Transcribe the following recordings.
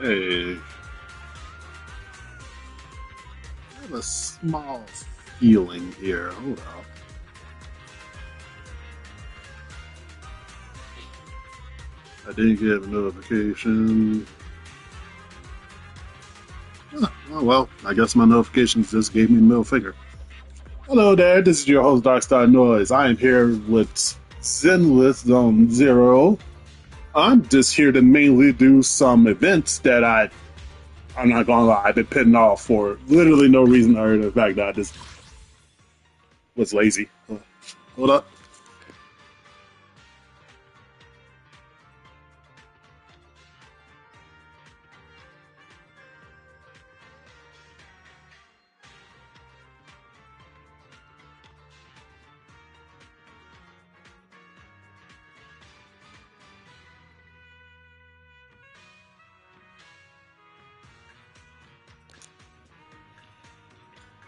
Hey, I have a small feeling here. Hold on. I did get a notification. Oh well, I guess my notifications just gave me the middle finger. Hello there, this is your host Darkstar Noise. I am here with Zenless Zone Zero. I'm just here to mainly do some events that I'm not gonna lie, I've been putting off for literally no reason other than the fact that I just was lazy. Hold up.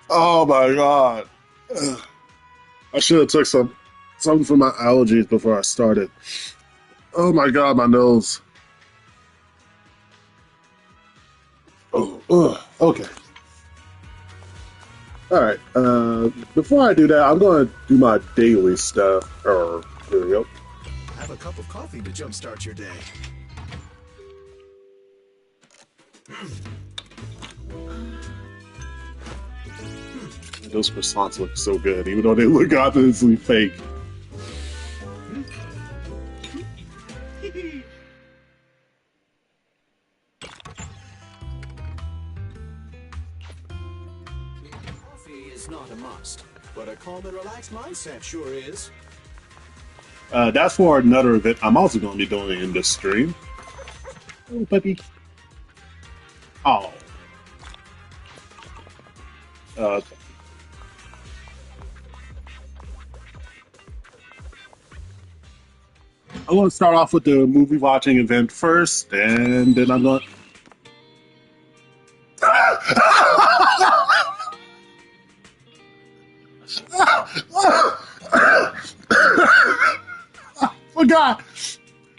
Oh my god. Ugh. I should have took something for my allergies before I started. Oh my god, my nose. Oh, ugh. Okay. All right. Before I do that, I'm going to do my daily stuff. Here we go. Have a cup of coffee to jumpstart your day. Those croissants look so good, even though they look obviously fake. Coffee is not a must, but a calm and relaxed mindset sure is. That's for another event I'm also going to be doing in this stream. Oh, puppy. Oh. Uh, I'm going to start off with the movie watching event first, and then I'm going. Forgot.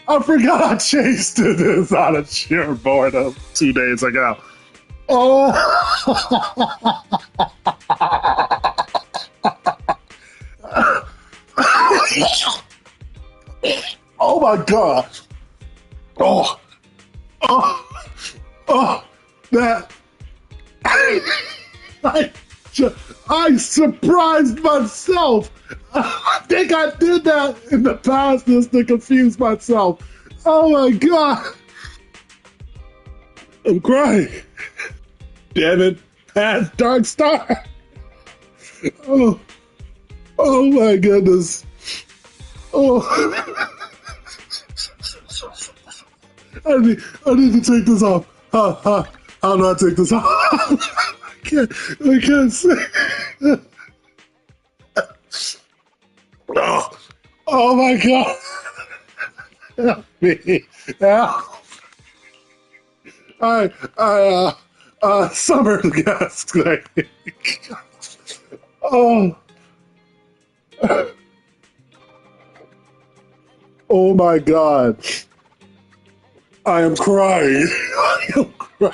I forgot I changed to this out of sheer boredom 2 days ago. Oh. Oh my god. Oh. Oh. Oh. That. I, I surprised myself. I think I did that in the past just to confuse myself. Oh my god. I'm crying. Damn it. Bad Dark Star. Oh. Oh my goodness. Oh. I need to take this off. How do I take this off? I can't say. Oh, oh my god. Help me. Help. Summer guest. Oh. Oh my god. I am crying. I am crying.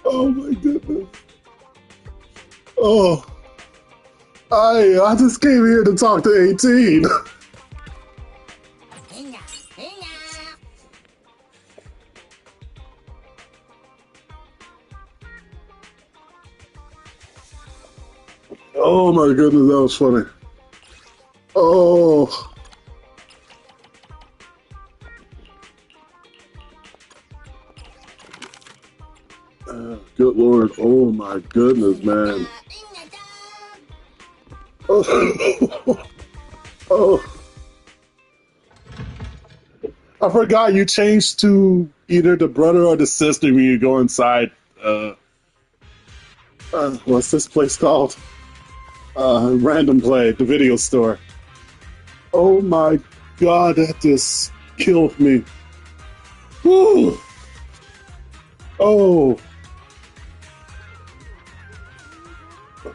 Oh my goodness. Oh. I just came here to talk to 18. Oh my goodness, that was funny. Oh. Good lord. Oh my goodness, man. Oh. Oh. I forgot you changed to either the brother or the sister when you go inside. What's this place called? Random Play, the video store. Oh my god, that just killed me. Woo! Oh.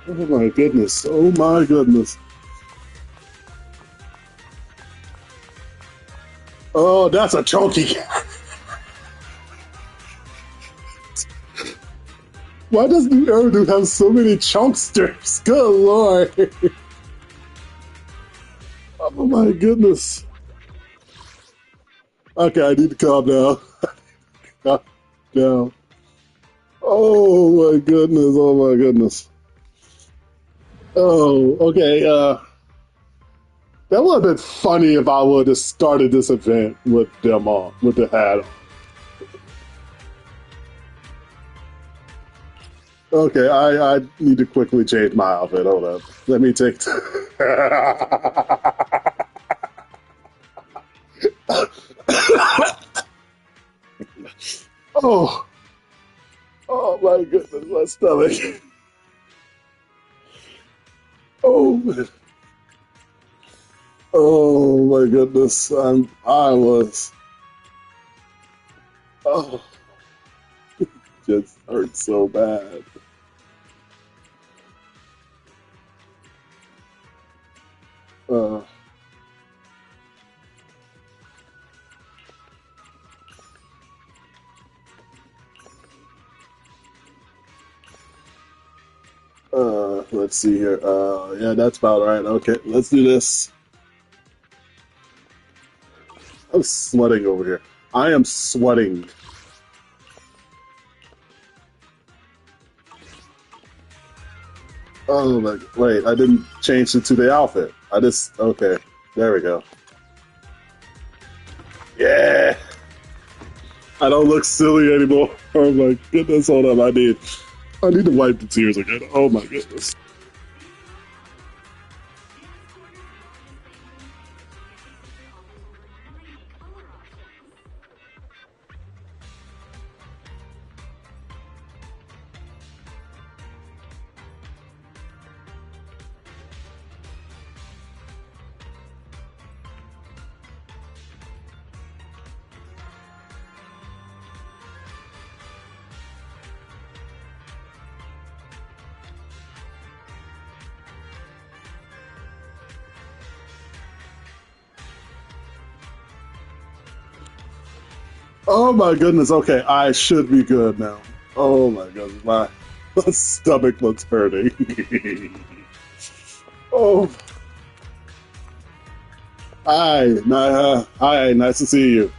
Oh my goodness. Oh my goodness. Oh, that's a chunky. Why does New Eridu have so many chunksters? Good lord. Oh my goodness. Okay, I need to calm down. Calm down. Oh my goodness. Oh my goodness. Oh, okay. That would have been funny if I would have started this event with them on, with the hat on. Okay, I need to quickly change my outfit. Hold up. Let me take. Oh, oh my goodness, my stomach. Oh, oh my goodness. I was. Oh, just hurt so bad. Uh, let's see here. Yeah, that's about right. Okay, let's do this. I'm sweating over here. I am sweating. Oh my, wait, I didn't change it to the outfit. I just, okay, there we go. Yeah, I don't look silly anymore. Oh my goodness, hold on, I need to wipe the tears again. Oh my goodness. Oh my goodness, okay, I should be good now. Oh my goodness, my stomach looks hurting. Oh, hi, nice to see you.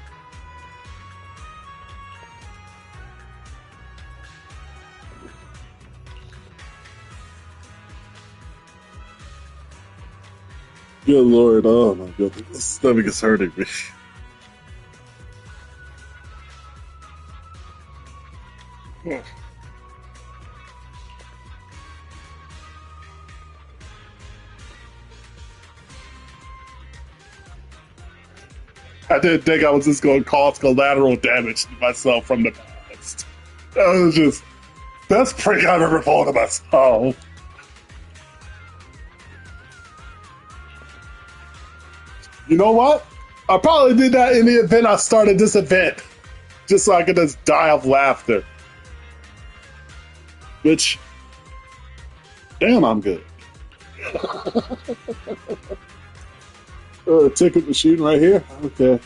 Good lord, oh my goodness, my stomach is hurting me. I didn't think I was just going to cause collateral damage to myself from the past. That was just best prank I've ever pulled on myself. You know what? I probably did that in the event I started this event, just so I could just die of laughter. Which, damn, I'm good. Ticket machine right here. Okay.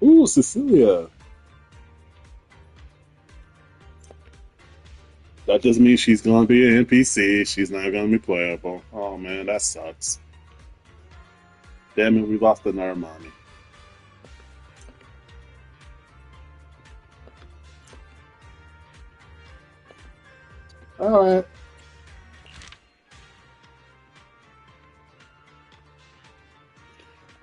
Ooh, Cecilia. That just means she's going to be an NPC. She's not going to be playable. Oh man, that sucks. Damn it, we lost the Naramani. All right.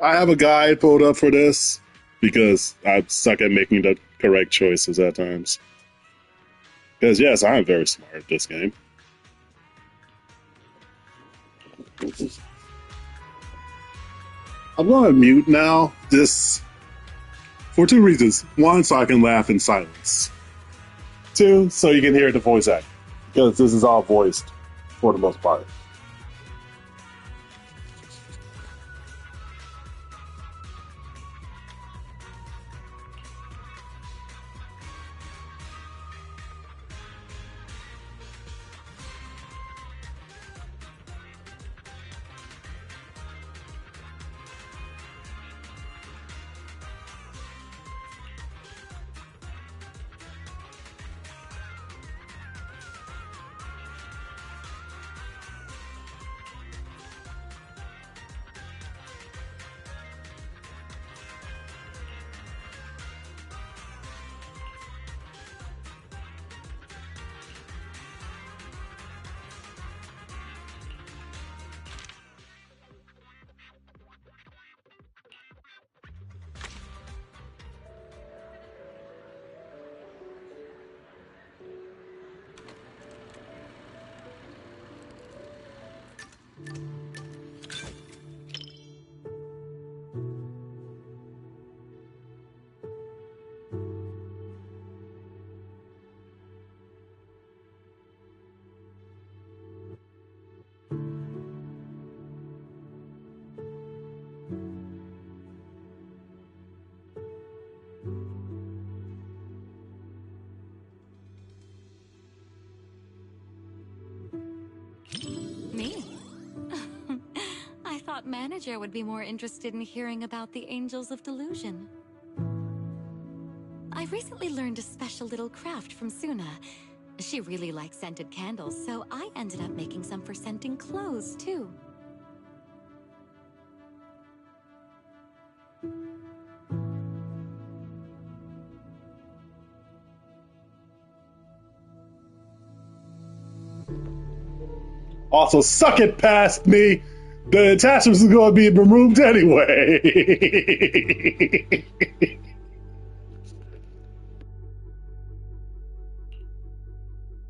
I have a guide pulled up for this because I suck at making the correct choices at times. Because yes, I am very smart at this game. I'm going to mute now, just for two reasons. One, so I can laugh in silence. Two, so you can hear the voice act, because this is all voiced for the most part. Me? I thought Manager would be more interested in hearing about the Angels of Delusion. I recently learned a special little craft from Suna. She really likes scented candles, so I ended up making some for scenting clothes, too. Also, suck it past me. The attachments are going to be removed anyway.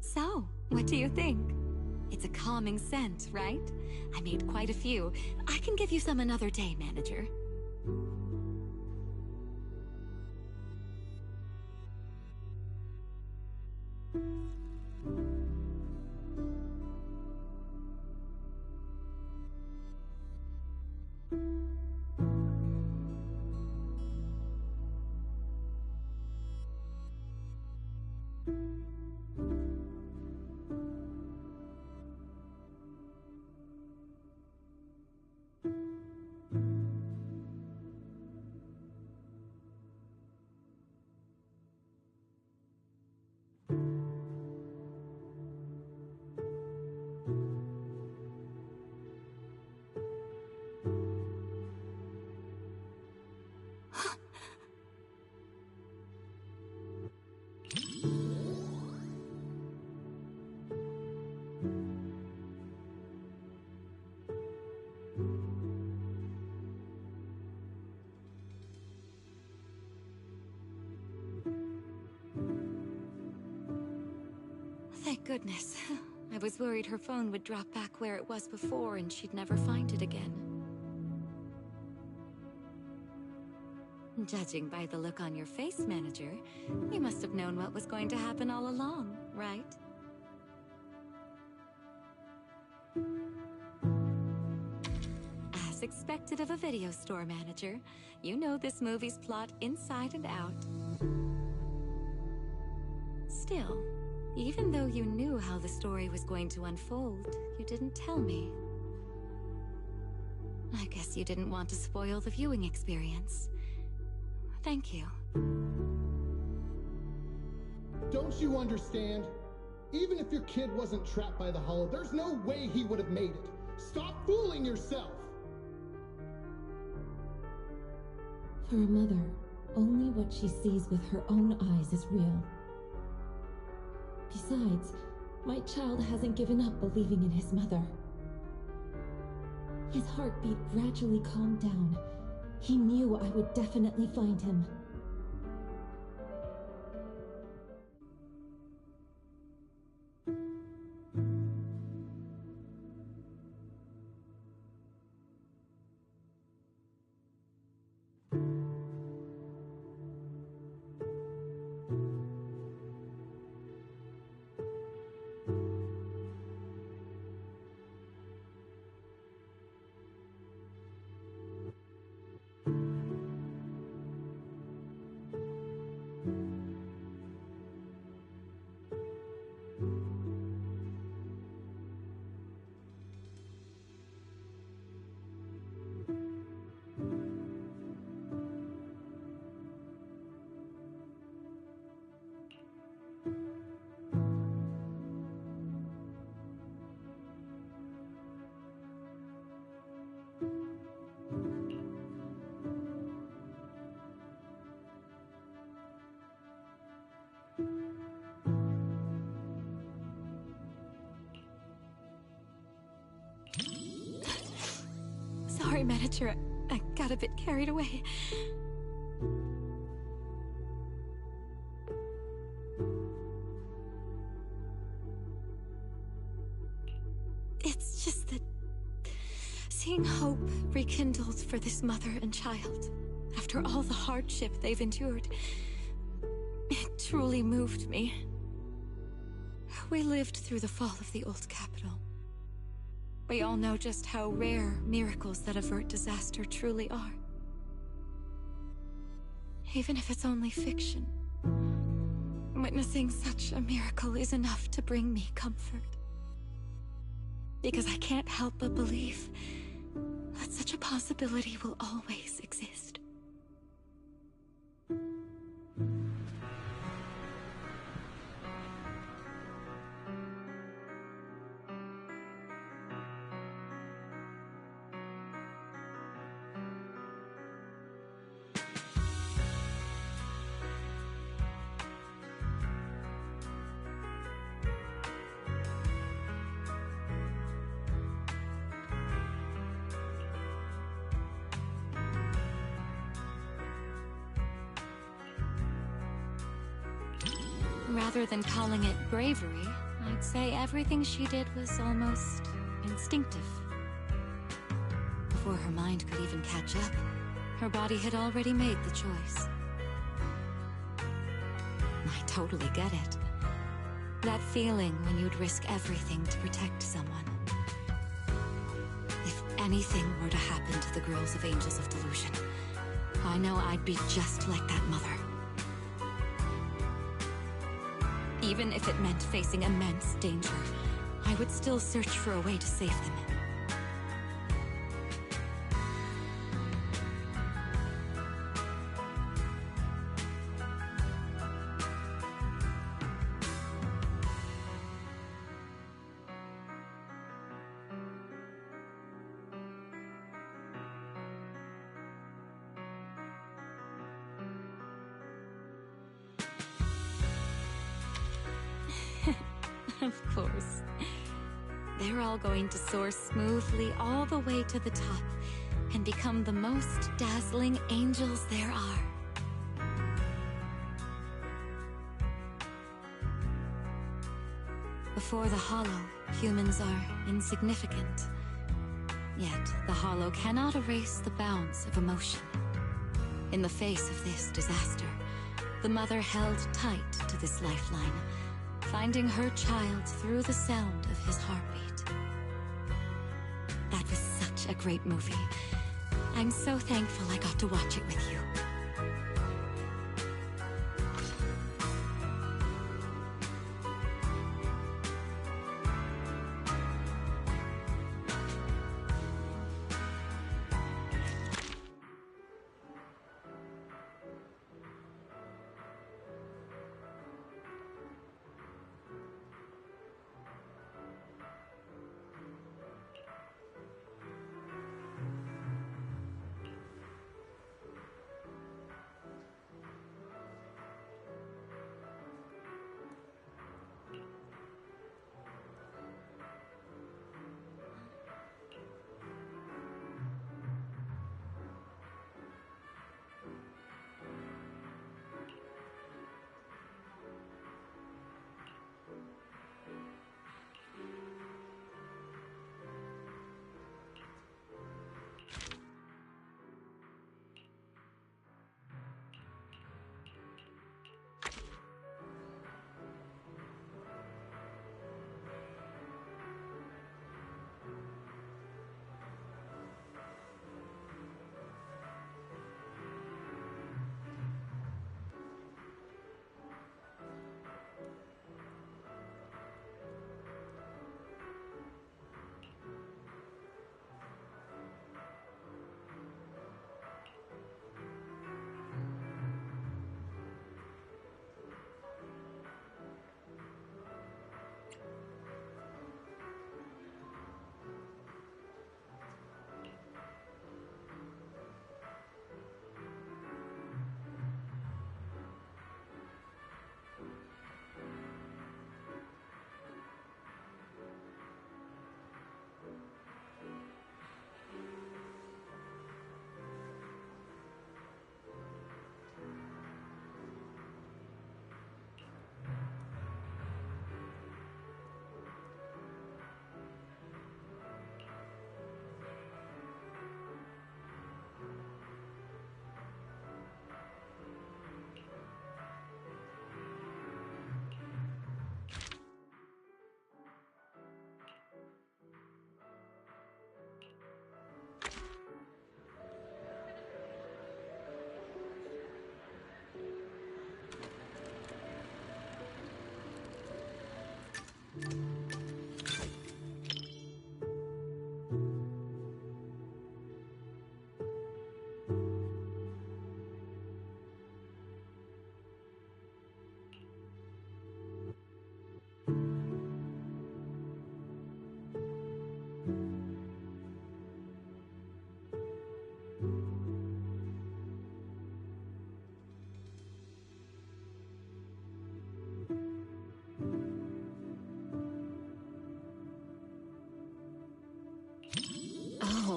So, what do you think? It's a calming scent, right? I made quite a few. I can give you some another day, Manager. Thank goodness. I was worried her phone would drop back where it was before and she'd never find it again. Judging by the look on your face, Manager, you must have known what was going to happen all along, right? As expected of a video store manager, you know this movie's plot inside and out. Still, even though you knew how the story was going to unfold, you didn't tell me. I guess you didn't want to spoil the viewing experience. Thank you. Don't you understand? Even if your kid wasn't trapped by the hollow, there's no way he would have made it. Stop fooling yourself! For a mother, only what she sees with her own eyes is real. Besides, my child hasn't given up believing in his mother. His heartbeat gradually calmed down. He knew I would definitely find him. Sorry, Manager. I got a bit carried away. It's just that Seeing hope rekindled for this mother and child, after all the hardship they've endured, it truly moved me. We lived through the fall of the old capital. We all know just how rare miracles that avert disaster truly are. Even if it's only fiction, witnessing such a miracle is enough to bring me comfort. Because I can't help but believe that such a possibility will always exist. Rather than calling it bravery, I'd say everything she did was almost instinctive. Before her mind could even catch up, her body had already made the choice. I totally get it. That feeling when you'd risk everything to protect someone. If anything were to happen to the girls of Angels of Delusion, I know I'd be just like that mother. Even if it meant facing immense danger, I would still search for a way to save them. Of course. They're all going to soar smoothly all the way to the top and become the most dazzling angels there are. Before the Hollow, humans are insignificant. Yet, the Hollow cannot erase the bounds of emotion. In the face of this disaster, the mother held tight to this lifeline, finding her child through the sound of his heartbeat. That was such a great movie. I'm so thankful I got to watch it with you.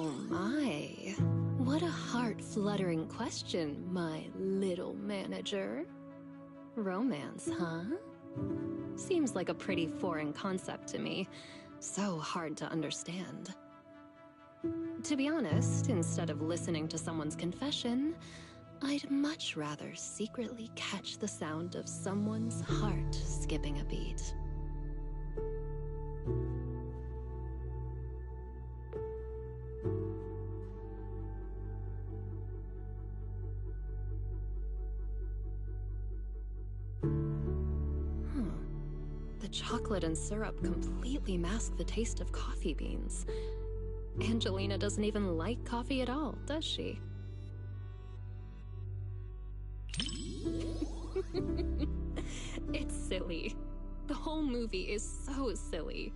Oh my. What a heart-fluttering question, my little manager. Romance, huh? Seems like a pretty foreign concept to me. So hard to understand. To be honest, instead of listening to someone's confession, I'd much rather secretly catch the sound of someone's heart skipping a beat. The chocolate and syrup completely mask the taste of coffee beans. Angelina doesn't even like coffee at all, does she? It's silly. The whole movie is so silly.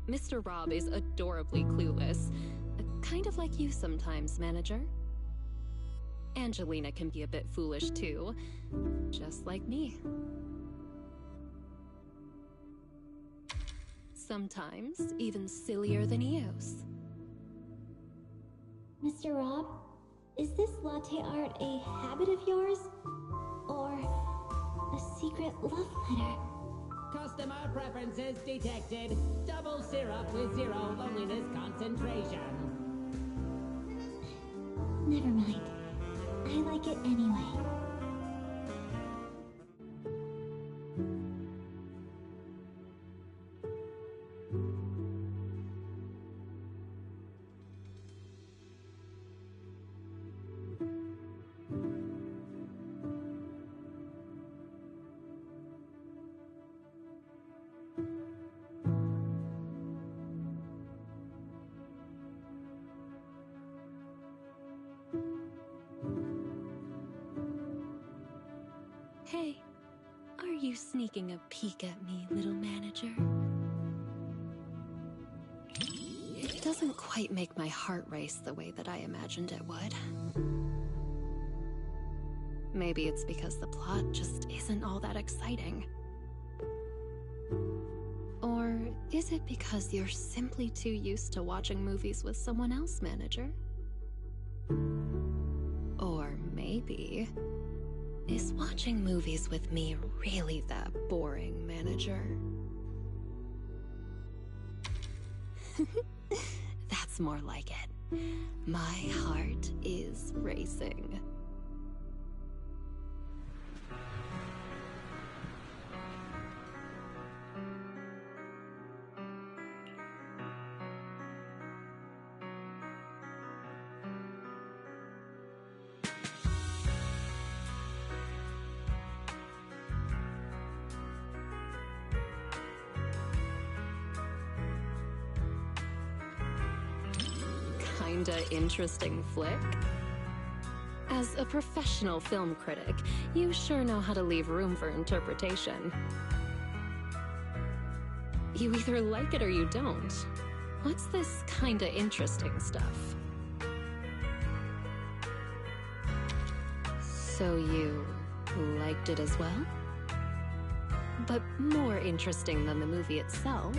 Mr. Rob is adorably clueless, kind of like you sometimes, manager. Angelina can be a bit foolish too, just like me. Sometimes even sillier than Eos. Mr. Rob, is this latte art a habit of yours? Or a secret love letter? Customer preferences detected. Double syrup with 0 loneliness concentration. Never mind. I like it anyway. Hey, are you sneaking a peek at me, little manager? It doesn't quite make my heart race the way that I imagined it would. Maybe it's because the plot just isn't all that exciting. Or is it because you're simply too used to watching movies with someone else, manager? Or maybe... is watching movies with me really that boring, manager? That's more like it. My heart is racing. Kinda interesting flick. As a professional film critic, you sure know how to leave room for interpretation. You either like it or you don't. What's this kinda interesting stuff? So you liked it as well? But more interesting than the movie itself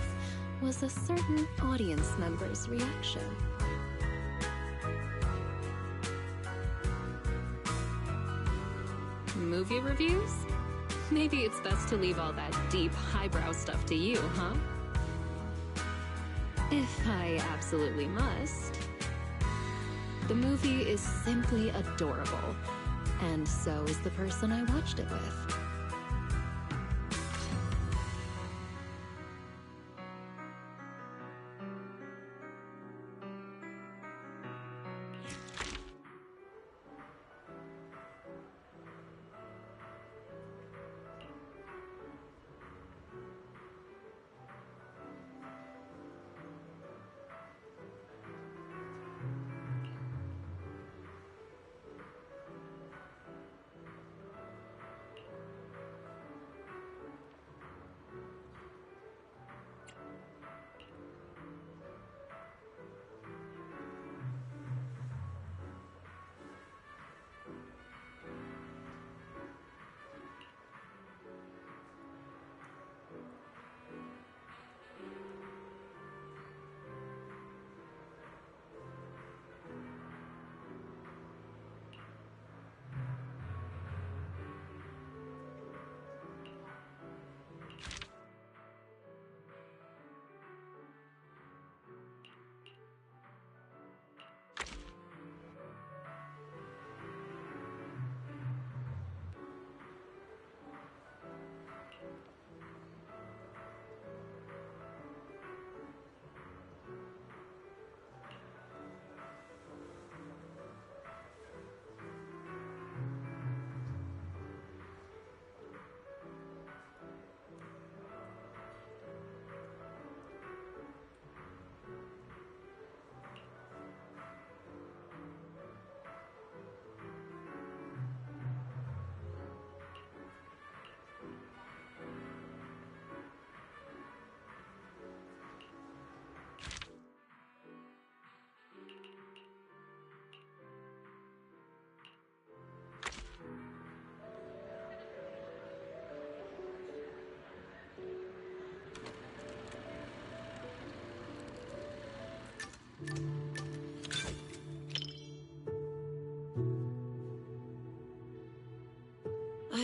was a certain audience member's reaction. Movie reviews? Maybe it's best to leave all that deep, highbrow stuff to you, huh? If I absolutely must. The movie is simply adorable, and so is the person I watched it with.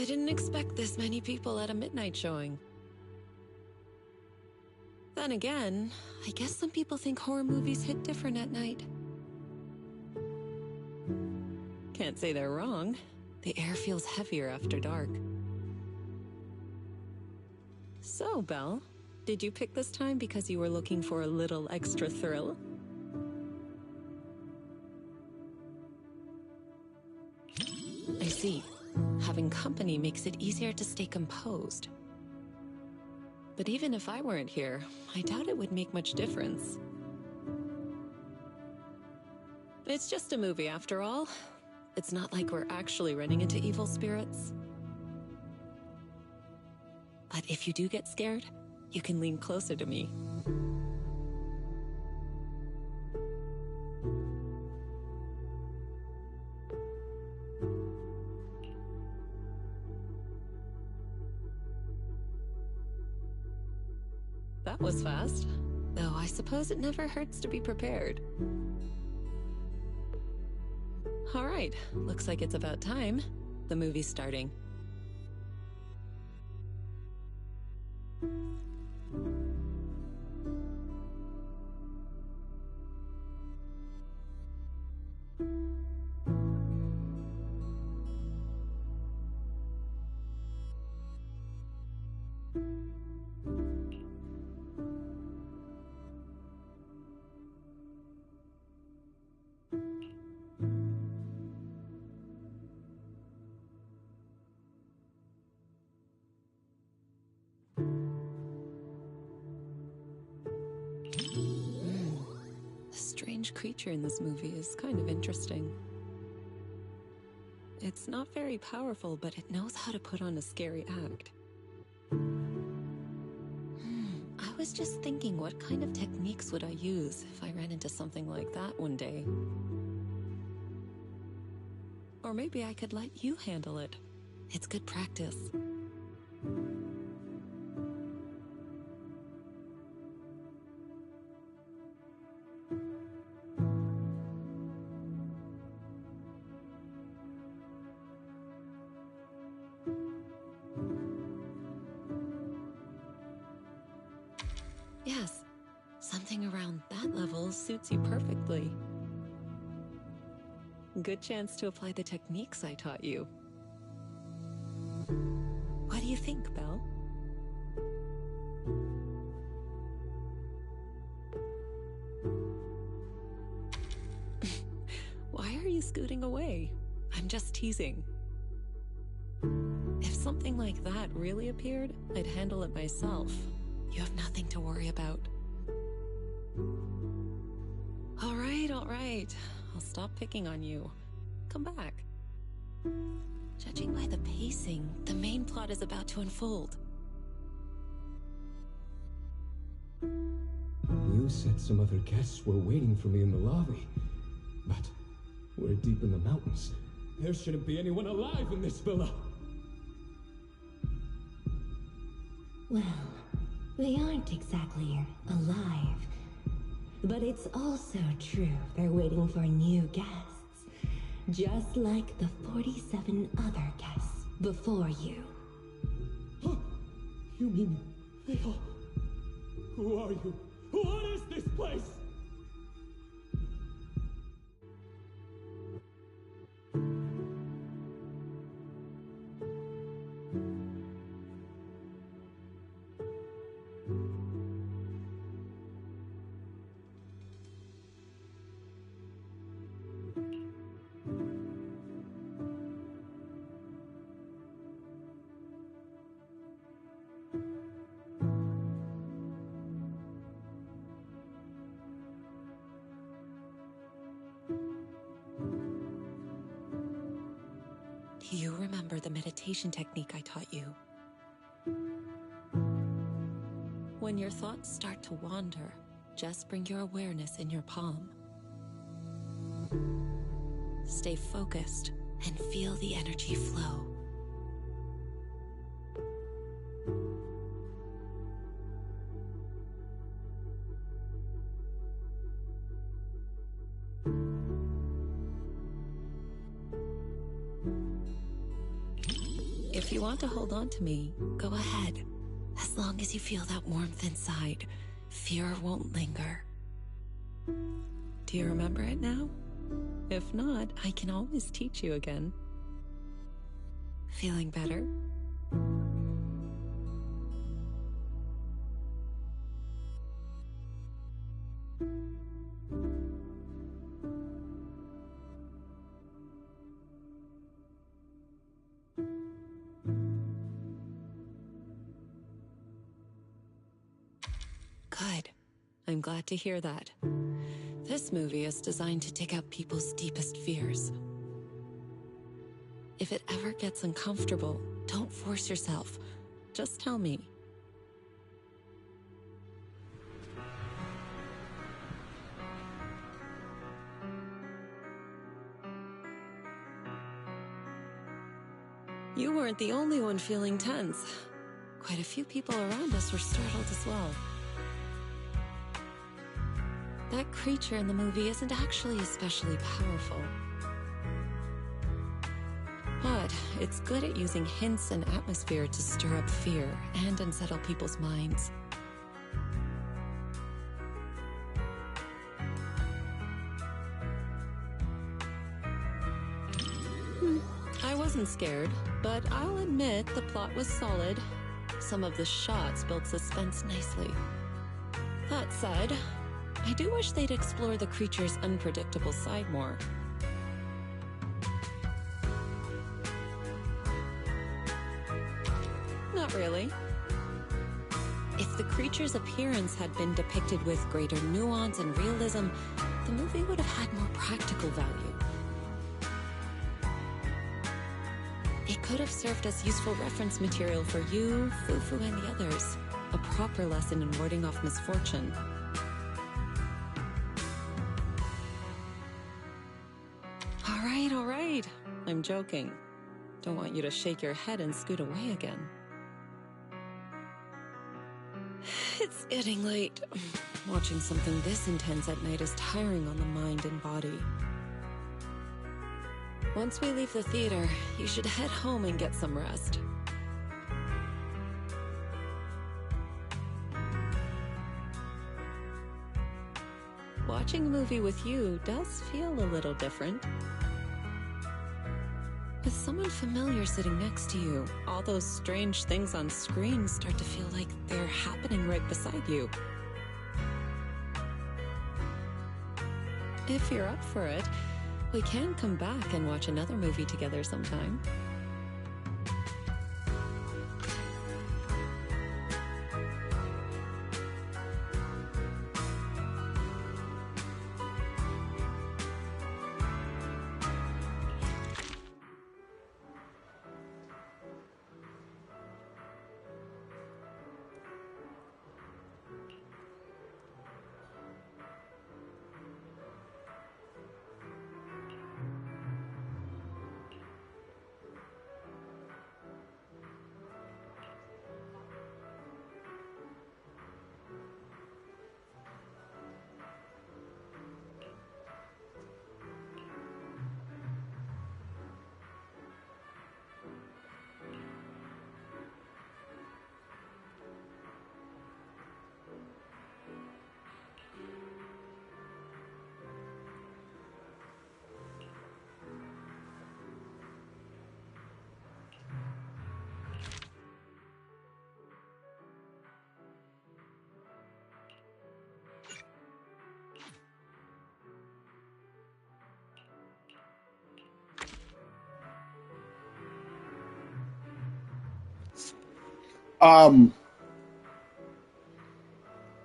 didn't expect this many people at a midnight showing. Then again, I guess some people think horror movies hit different at night. Can't say they're wrong. The air feels heavier after dark. So, Belle, did you pick this time because you were looking for a little extra thrill? I see. Having company makes it easier to stay composed. But even if I weren't here, I doubt it would make much difference. It's just a movie after all. It's not like we're actually running into evil spirits. But if you do get scared, you can lean closer to me. That was fast. Though I suppose it never hurts to be prepared. All right, looks like it's about time. The movie's starting. The strange creature in this movie is kind of interesting. It's not very powerful, but it knows how to put on a scary act. I was just thinking, what kind of techniques would I use if I ran into something like that one day? Or maybe I could let you handle it. It's good practice. Yes, something around that level suits you perfectly. Good chance to apply the techniques I taught you. What do you think, Belle? Why are you scooting away? I'm just teasing. If something like that really appeared, I'd handle it myself. You have nothing to worry about. All right. I'll stop picking on you. Come back. Judging by the pacing, the main plot is about to unfold. You said some other guests were waiting for me in the lobby. But we're deep in the mountains. There shouldn't be anyone alive in this villa. Well, they aren't exactly alive. But it's also true they're waiting for new guests. Just like the 47 other guests before you. Huh? You mean they all... Who are you? What is this place? Do you remember the meditation technique I taught you? When your thoughts start to wander, just bring your awareness in your palm. Stay focused and feel the energy flow. If you want to hold on to me, go ahead. As long as you feel that warmth inside, fear won't linger. Do you remember it now? If not, I can always teach you again. Feeling better? Good. I'm glad to hear that. This movie is designed to take out people's deepest fears. If it ever gets uncomfortable, don't force yourself. Just tell me. You weren't the only one feeling tense. Quite a few people around us were startled as well. That creature in the movie isn't actually especially powerful. But it's good at using hints and atmosphere to stir up fear and unsettle people's minds. I wasn't scared, but I'll admit the plot was solid. Some of the shots built suspense nicely. That said, I do wish they'd explore the creature's unpredictable side more. Not really. If the creature's appearance had been depicted with greater nuance and realism, the movie would have had more practical value. It could have served as useful reference material for you, Fufu, and the others. A proper lesson in warding off misfortune. All right. I'm joking. Don't want you to shake your head and scoot away again. It's getting late. Watching something this intense at night is tiring on the mind and body. Once we leave the theater, you should head home and get some rest. Watching a movie with you does feel a little different. With someone familiar sitting next to you, all those strange things on screen start to feel like they're happening right beside you. If you're up for it, we can come back and watch another movie together sometime.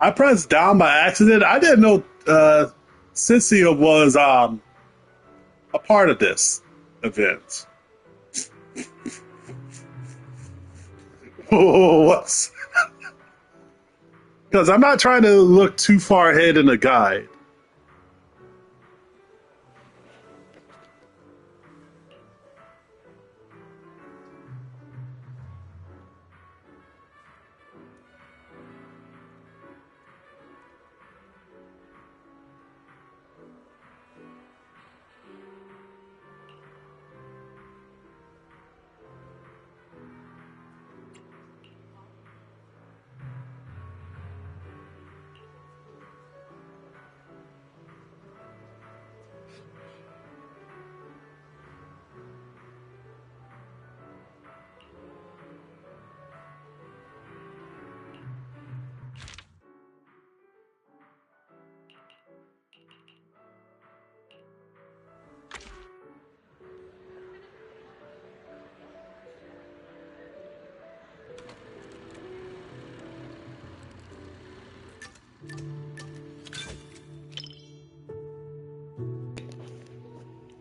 I pressed down by accident. I didn't know Cynthia was a part of this event. Whoops. Because I'm not trying to look too far ahead in the guide.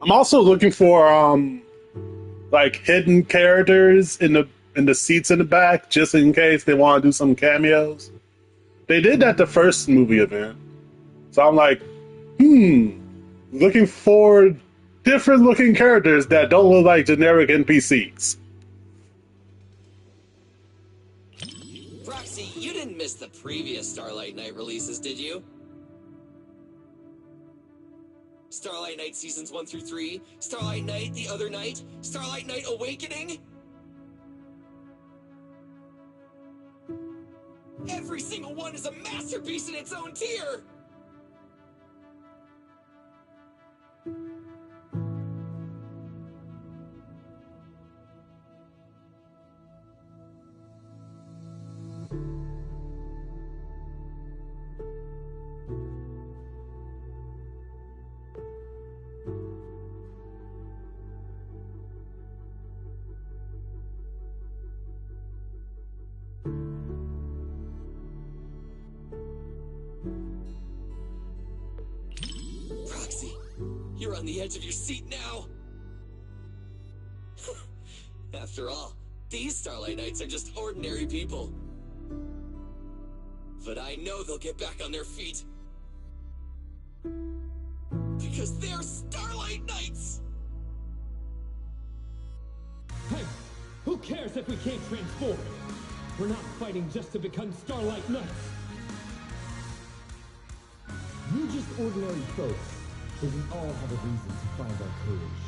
I'm also looking for like hidden characters in the seats in the back, just in case they want to do some cameos. They did that the first movie event, so I'm like, looking for different looking characters that don't look like generic NPCs. Roxy, you didn't miss the previous Starlight Knight releases, did you? Starlight Knight Seasons 1 through 3, Starlight Knight The Other Night, Starlight Knight Awakening? Every single one is a masterpiece in its own tier! Roxy, you're on the edge of your seat now. After all, these Starlight Knights are just ordinary people. But I know they'll get back on their feet. Because they're Starlight Knights! Hey, who cares if we can't transform? We're not fighting just to become Starlight Knights. We're just ordinary folks, but we all have a reason to find our courage.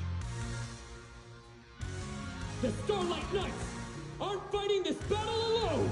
The Starlight Knights aren't fighting this battle alone!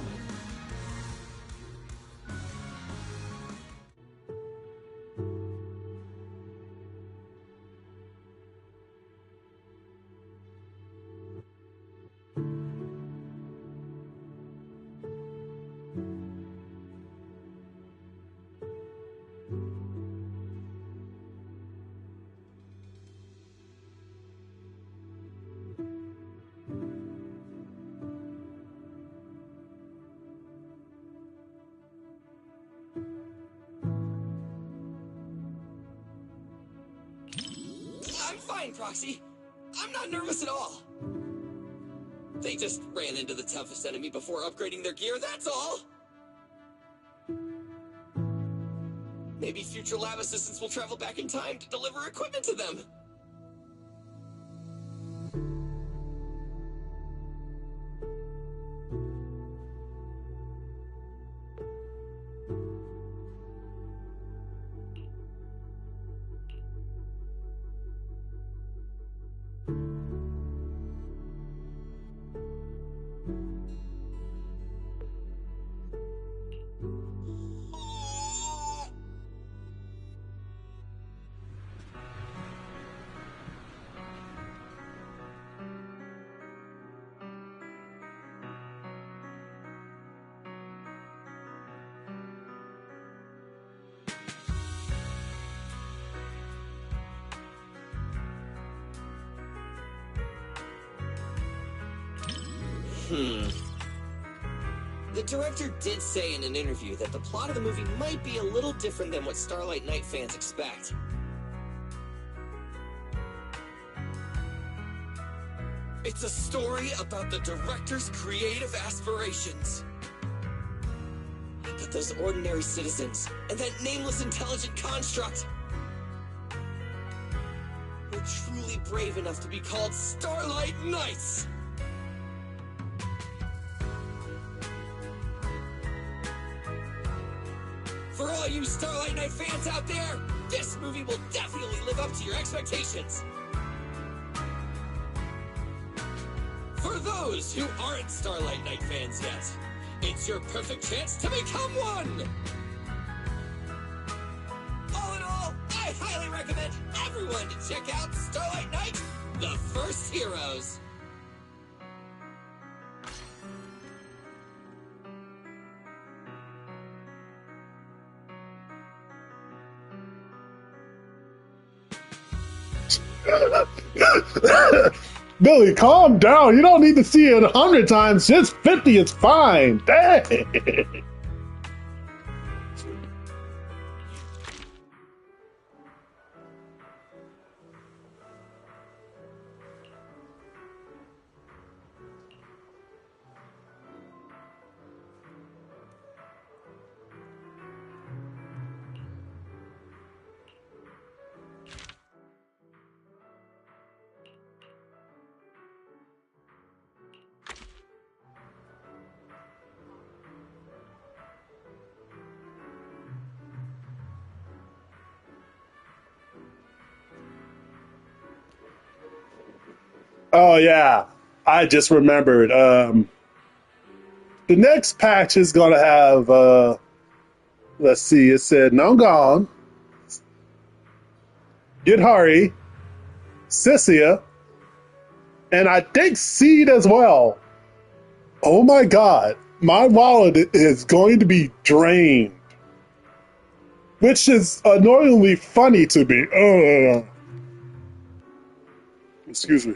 I'm fine, Proxy. I'm not nervous at all. They just ran into the toughest enemy before upgrading their gear, that's all. Maybe future lab assistants will travel back in time to deliver equipment to them. The director did say in an interview that the plot of the movie might be a little different than what Starlight Knight fans expect. It's a story about the director's creative aspirations. But those ordinary citizens, and that nameless intelligent construct, were truly brave enough to be called Starlight Knights! For all you Starlight Knight fans out there, this movie will definitely live up to your expectations. For those who aren't Starlight Knight fans yet, it's your perfect chance to become one! All in all, I highly recommend everyone to check out Starlight Knight, The First Heroes. Billy, calm down. You don't need to see it 100 times. Just 50 is fine. Dang. Oh yeah, I just remembered. The next patch is gonna have. Let's see. It said Nongon, Githari, Sissia, and I think Seed as well. Oh my god, my wallet is going to be drained, which is annoyingly funny to me. Excuse me.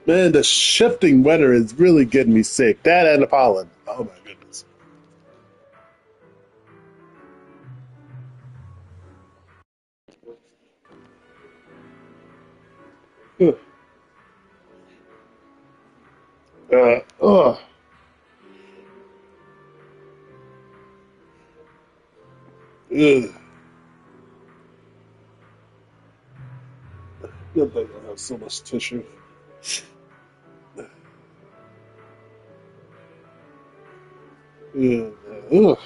Man, the shifting weather is really getting me sick. That and the pollen. Oh my goodness. Ugh. Ugh. Ugh. Good thing I have so much tissue. Ugh. Ugh.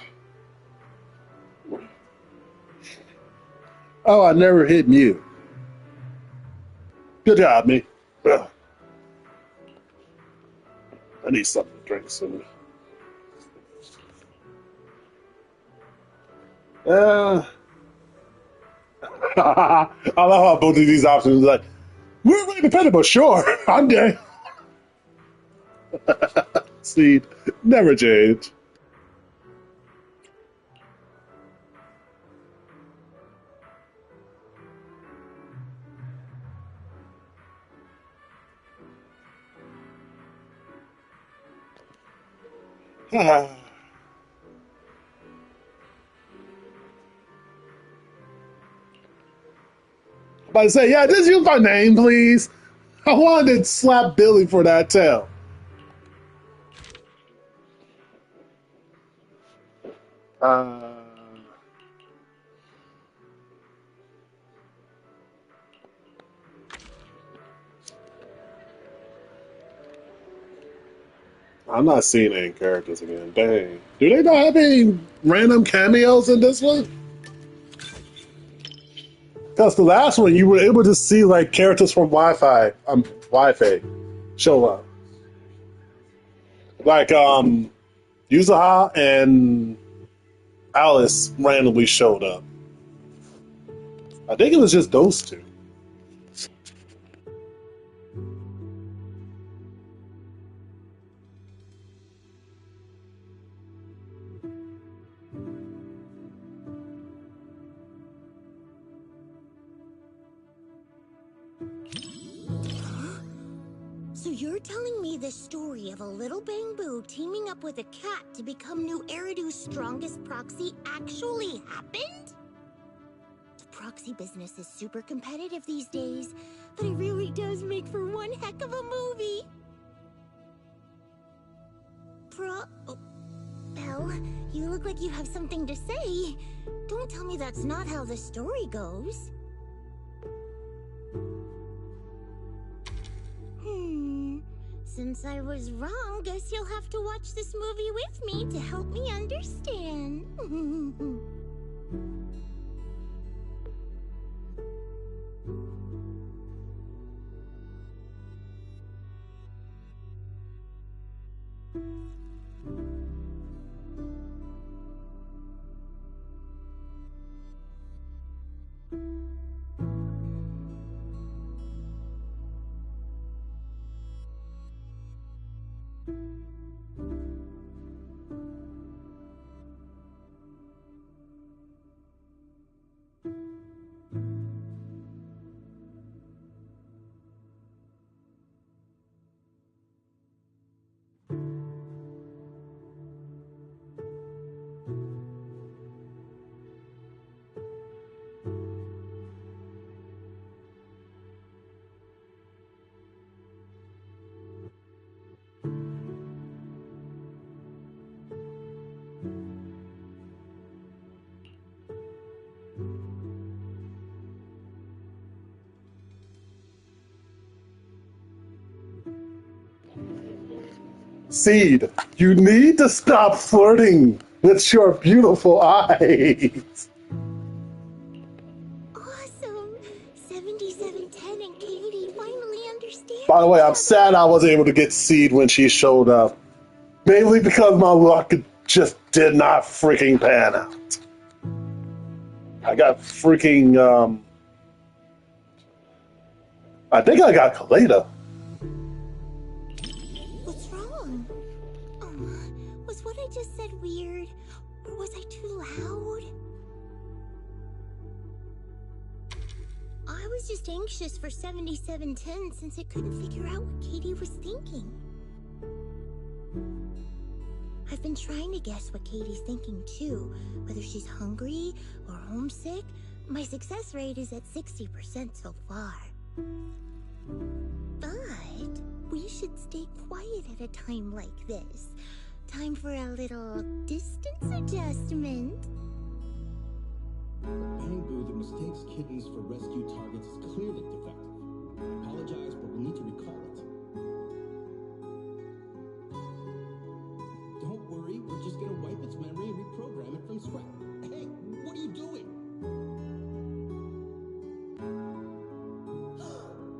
Oh, I never hit mute. Good job, me. Ugh. I need something to drink soon. Uh, I love how both of these options are like, we're way dependable, sure. I'm gay. Seed, never change. But I say, yeah, just use my name, please. I wanted to slap Billy for that tail. Uh, I'm not seeing any characters again. Dang. Do they not have any random cameos in this one? Because the last one, you were able to see like characters from Wi-Fi show up. Like Yuzaha and Alice randomly showed up. I think it was just those two. So you're telling me the story of a little bamboo teaming up with a cat to become new Eridu's strongest proxy actually happened? The proxy business is super competitive these days, but it really does make for one heck of a movie. Belle, you look like you have something to say. Don't tell me that's not how the story goes. Since I was wrong, guess you'll have to watch this movie with me to help me understand. Seed, you need to stop flirting with your beautiful eyes. Awesome. 7710 and Katie finally understand. By the way, each I'm other. sad I was able to get Seed when she showed up. Mainly because my luck just did not freaking pan out. I got freaking, I think I got Kaleda. What's wrong? Was what I just said weird? Or was I too loud? I was just anxious for 7710 since it couldn't figure out what Katie was thinking. I've been trying to guess what Katie's thinking too, whether she's hungry or homesick. My success rate is at 60% so far. But we should stay quiet at a time like this. Time for a little distance adjustment. Bamboo that mistakes kittens for rescue targets is clearly defective. I apologize, but we need to recall it. Don't worry, we're just gonna wipe its memory and reprogram it from scratch. Hey, what are you doing?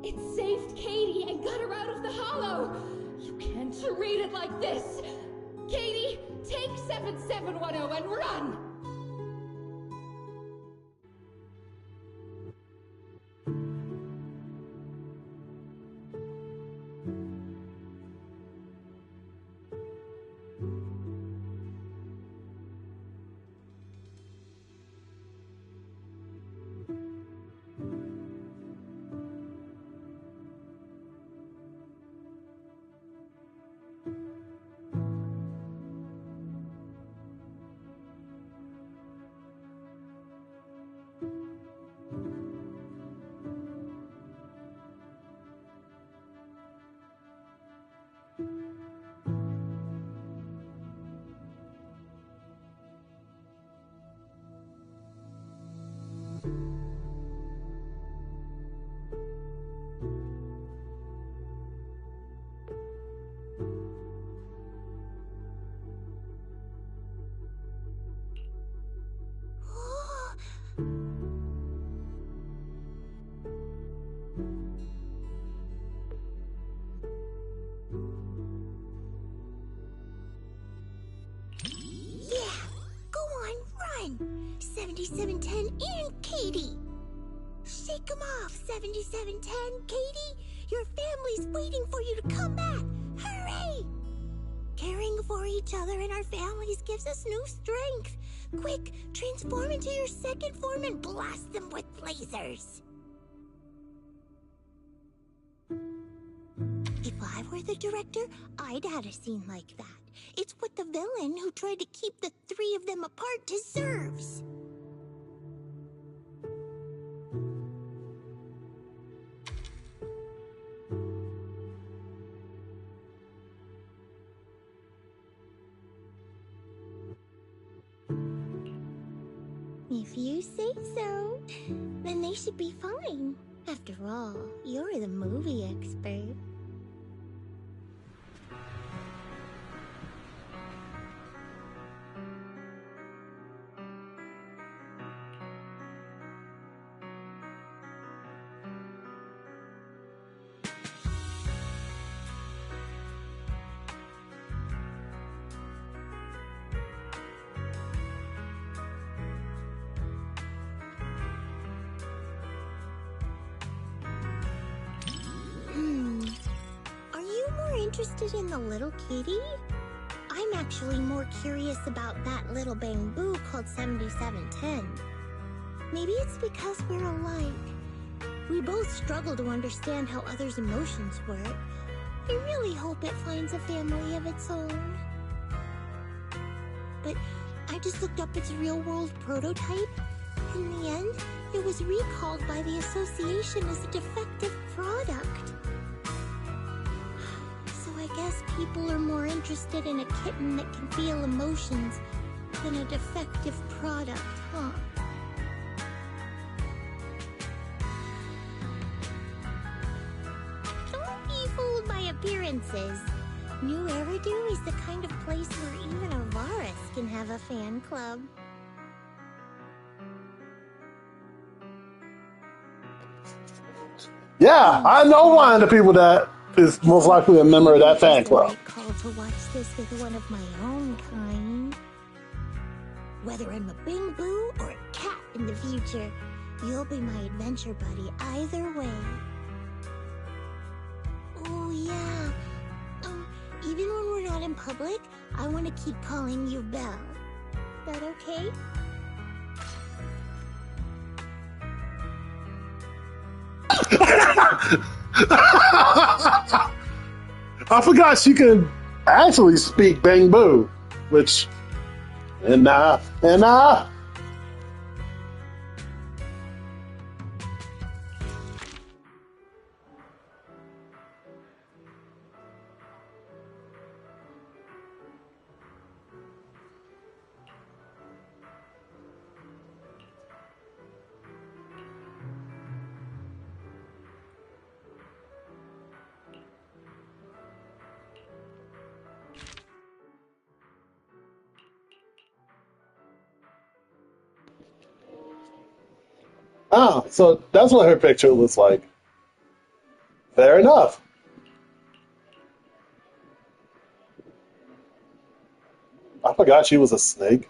It saved Katie and got her out of the hollow! You can't read it like this! Katie, take 7710 and run! Yeah, go on, run! 7710 and Katie! Shake 'em off, 7710, Katie! Your family's waiting for you to come back! Hooray! Caring for each other and our families gives us new strength. Quick, transform into your second form and blast them with lasers! If I were the director, I'd add a scene like that. It's what the villain who tried to keep the three of them apart deserves. If you say so, then they should be fine. After all, you're the movie expert. Are you more interested in the little kitty? I'm actually more curious about that little bamboo called 7710. Maybe it's because we're alike. We both struggle to understand how others' emotions work. I really hope it finds a family of its own. But I just looked up its real-world prototype. In the end, it was recalled by the association as a defective product. So I guess people are more interested in a kitten that can feel emotions than a defective product, huh? Don't be fooled by appearances. New Eridu is the kind of place where even a Varus can have a fan club. Yeah, I know one of the people that is most likely a member of that fan club. Right call to watch this with one of my own kind. Whether I'm a Bing-Boo or a cat in the future, you'll be my adventure buddy either way. Oh yeah. Even when we're not in public, I want to keep calling you Belle. That okay? I forgot she could actually speak Bang Boo, which and oh, so that's what her picture looks like. Fair enough. I forgot she was a snake.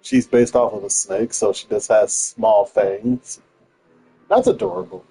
She's based off of a snake, so she just has small fangs. That's adorable.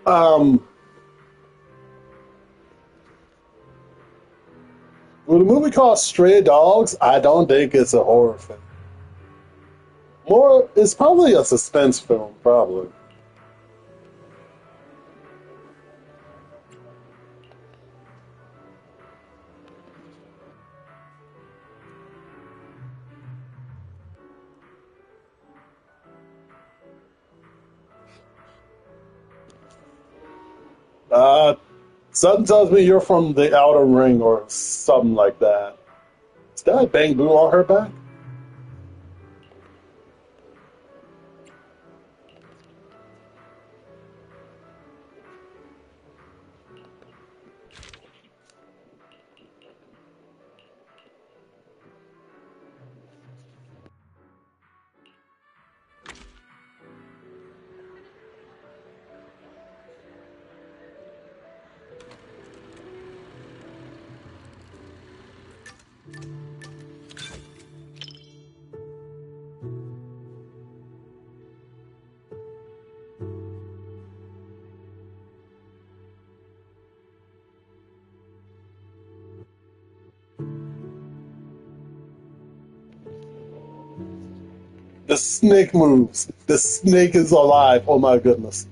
Um, with a movie called Stray Dogs, I don't think it's a horror film. More, it's probably a suspense film, probably. Uh, Something tells me you're from the Outer Ring or something like that. Is that a Bang Boo on her back? The snake moves. The snake is alive. Oh my goodness.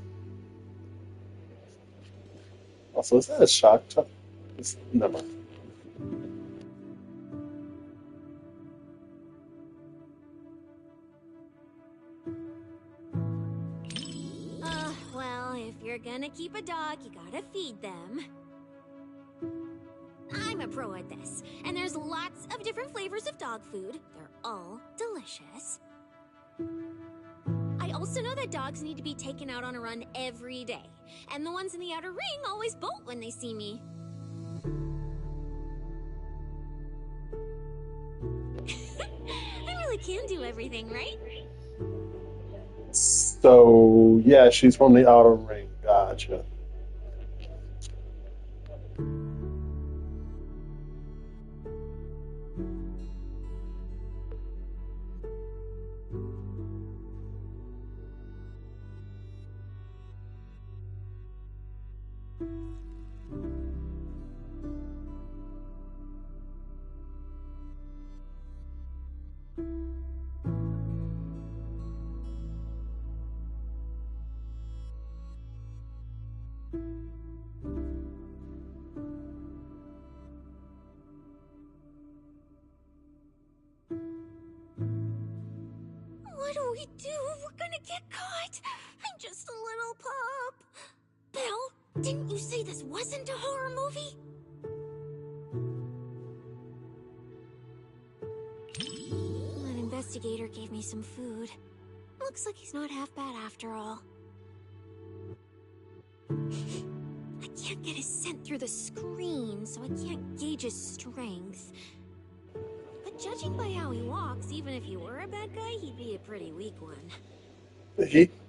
Also, is that a shock? Never mind. Well, if you're gonna keep a dog, you gotta feed them. I'm a pro at this, and there's lots of different flavors of dog food. They're all delicious. I also know that dogs need to be taken out on a run every day, and the ones in the outer ring always bolt when they see me. I really can do everything, right? So, yeah, she's from the Outer Ring. Gotcha. What do we do? We're gonna get caught. I'm just a little pup. Bill, didn't you say this wasn't a horror movie? That investigator gave me some food. Looks like he's not half bad after all. I can't get his scent through the screen, so I can't gauge his strength. But judging by how he walks, even if he were a bad guy, he'd be a pretty weak one.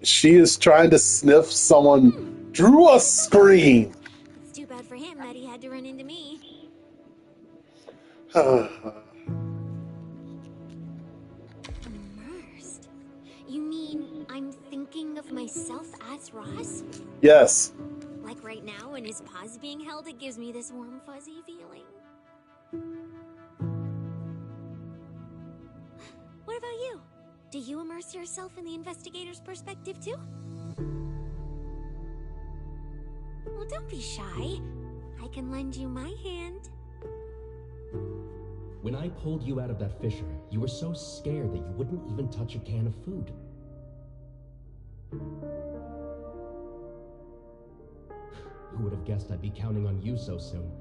She is trying to sniff someone through a screen. It's too bad for him that he had to run into me. Immersed? You mean I'm thinking of myself as Ross? Yes. Like right now, when his paw's being held, it gives me this warm, fuzzy feeling. What about you? Do you immerse yourself in the investigator's perspective too? Well, don't be shy. I can lend you my hand. When I pulled you out of that fissure, you were so scared that you wouldn't even touch a can of food. Who would have guessed I'd be counting on you so soon?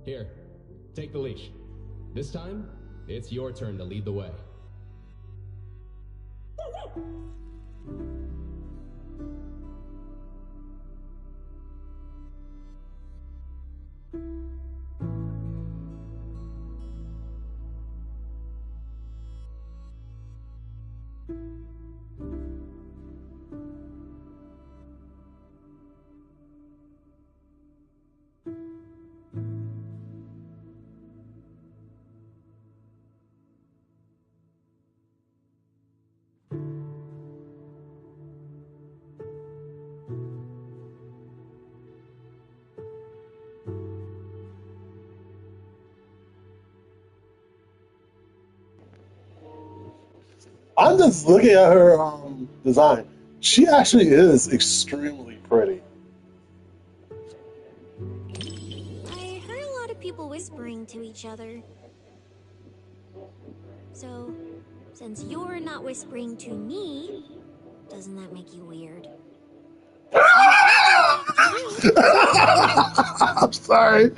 Here, take the leash. This time, it's your turn to lead the way. I'm just looking at her design. She actually is extremely pretty. I heard a lot of people whispering to each other. So, since you're not whispering to me, doesn't that make you weird? I'm sorry.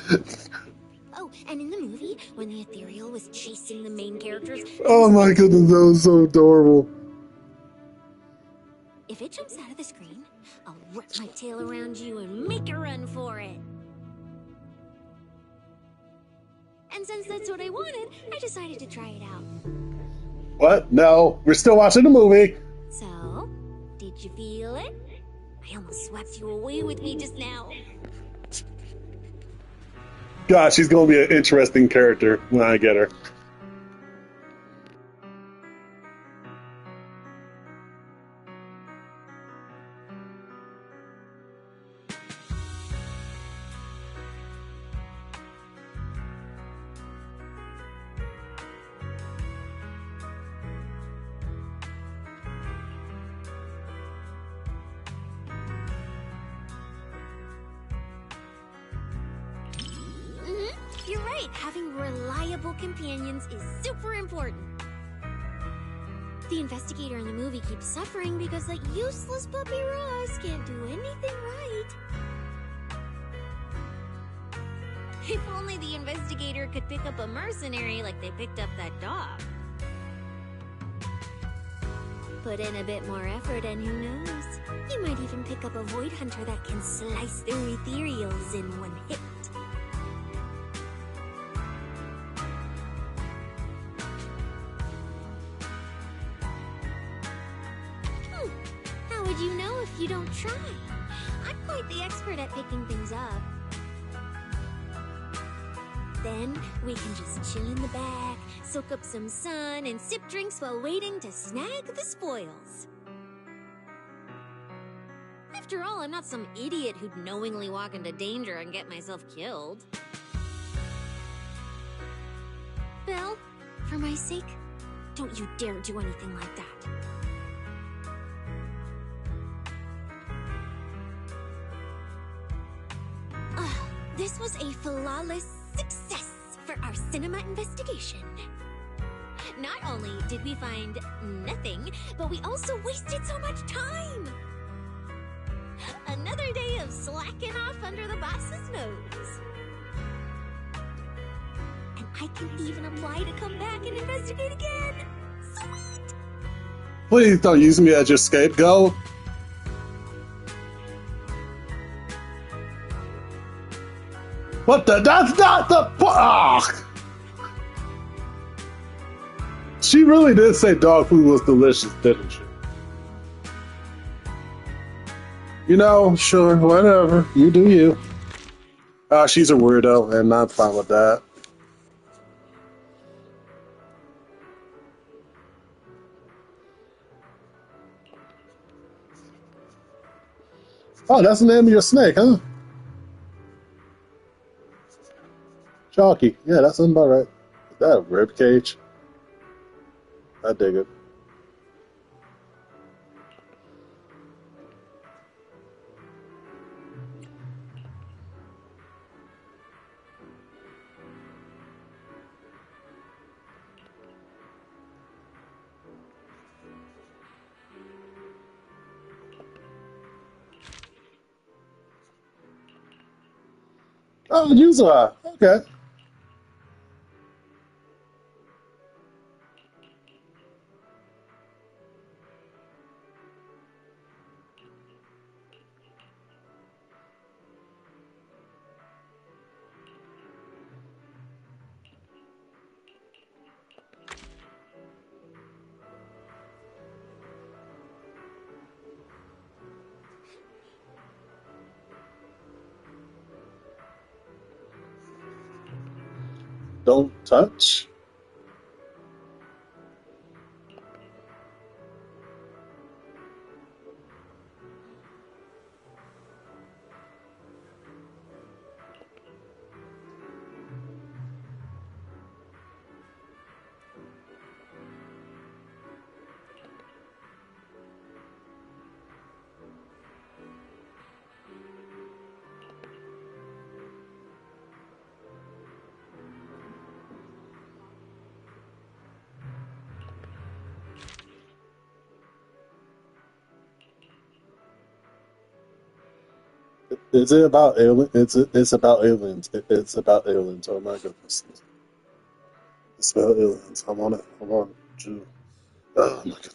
Oh, and in the movie, when the ethereal was chasing the main characters... Oh my goodness, that was so adorable. If it jumps out of the screen, I'll wrap my tail around you and make a run for it. And since that's what I wanted, I decided to try it out. What? No, we're still watching the movie. So, did you feel it? I almost swept you away with me just now. God, she's going to be an interesting character when I get her. You're right, having reliable companions is super important. The investigator in the movie keeps suffering because that useless puppy Ross can't do anything right. If only the investigator could pick up a mercenary like they picked up that dog. Put in a bit more effort and who knows, you might even pick up a void hunter that can slice through ethereals in one hit. How would you know if you don't try? I'm quite the expert at picking things up. Then we can just chill in the back, soak up some sun, and sip drinks while waiting to snag the spoils. After all, I'm not some idiot who'd knowingly walk into danger and get myself killed. Bill, for my sake, don't you dare do anything like that. This was a flawless success for our cinema investigation. Not only did we find nothing, but we also wasted so much time. Another day of slacking off under the boss's nose. And I can even apply to come back and investigate again. Sweet! Please don't use me as your scapegoat. What the? That's not the. She really did say dog food was delicious, didn't she? You know, sure, whatever. You do you. She's a weirdo, and I'm fine with that. Oh, that's the name of your snake, huh? Chalky. Yeah, that sounds about right. Is that a rib cage? I dig it. Oh, Yuza. Okay. Don't touch. Is it about alien? It's about aliens. It's about aliens. Oh my goodness. It's about aliens. I'm on it. I'm on it. Gee. Oh my goodness.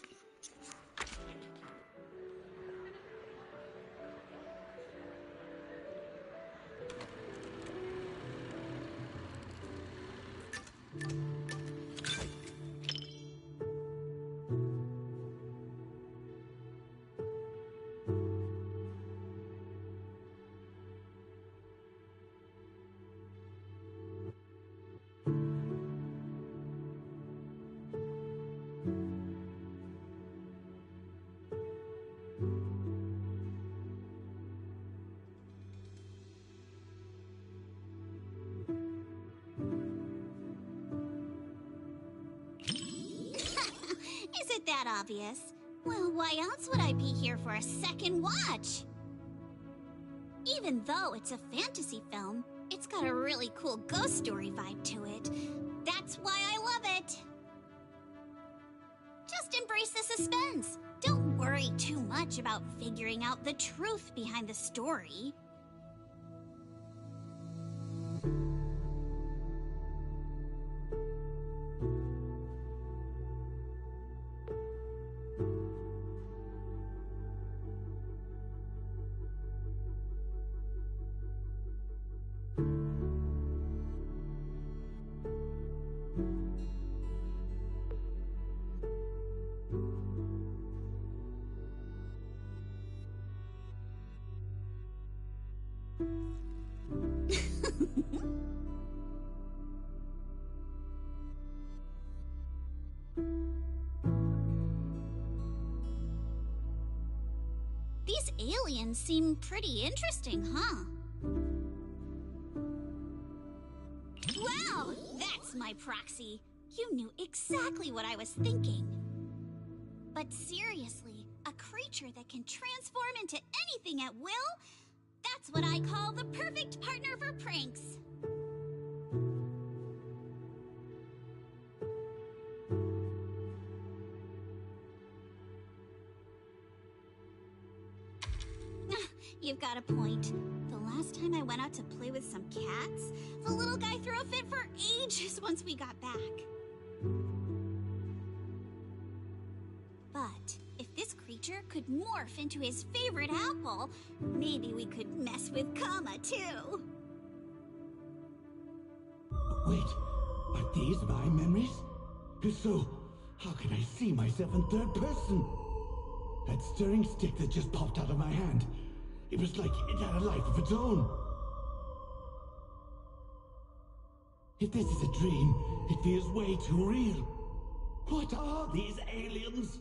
Is it that obvious? Well, why else would I be here for a second watch? Even though it's a fantasy film, it's got a really cool ghost story vibe to it. That's why I love it. Just embrace the suspense. Don't worry too much about figuring out the truth behind the story. These aliens seem pretty interesting, huh? Wow, that's my proxy. You knew exactly what I was thinking. But seriously, a creature that can transform into anything at will? That's what I call the perfect partner for pranks. You've got a point. The last time I went out to play with some cats, the little guy threw a fit for ages once we got back. But if this creature could morph into his favorite apple, maybe we could mess with Kama too. Wait, are these my memories? If so, how can I see myself in third person? That stirring stick that just popped out of my hand, it was like it had a life of its own. If this is a dream, it feels way too real. What are these aliens?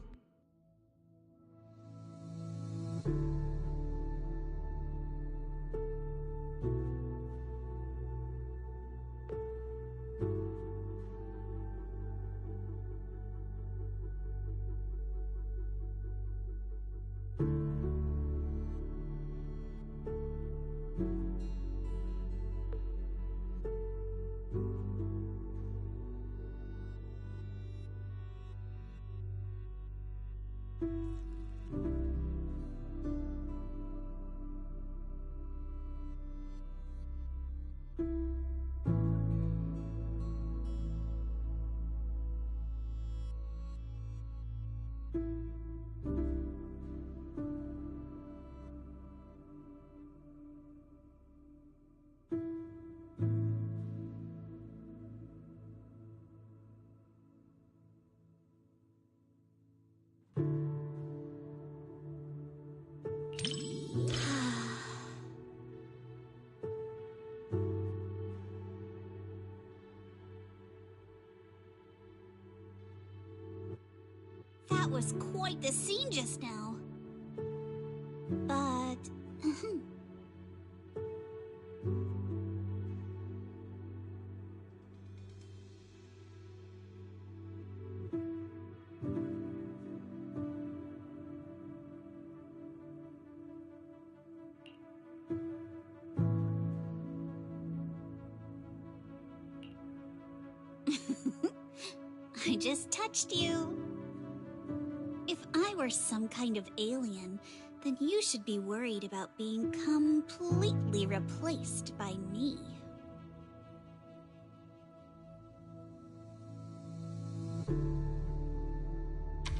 That was quite the scene just now. But... I just touched you. If I were some kind of alien, then you should be worried about being completely replaced by me.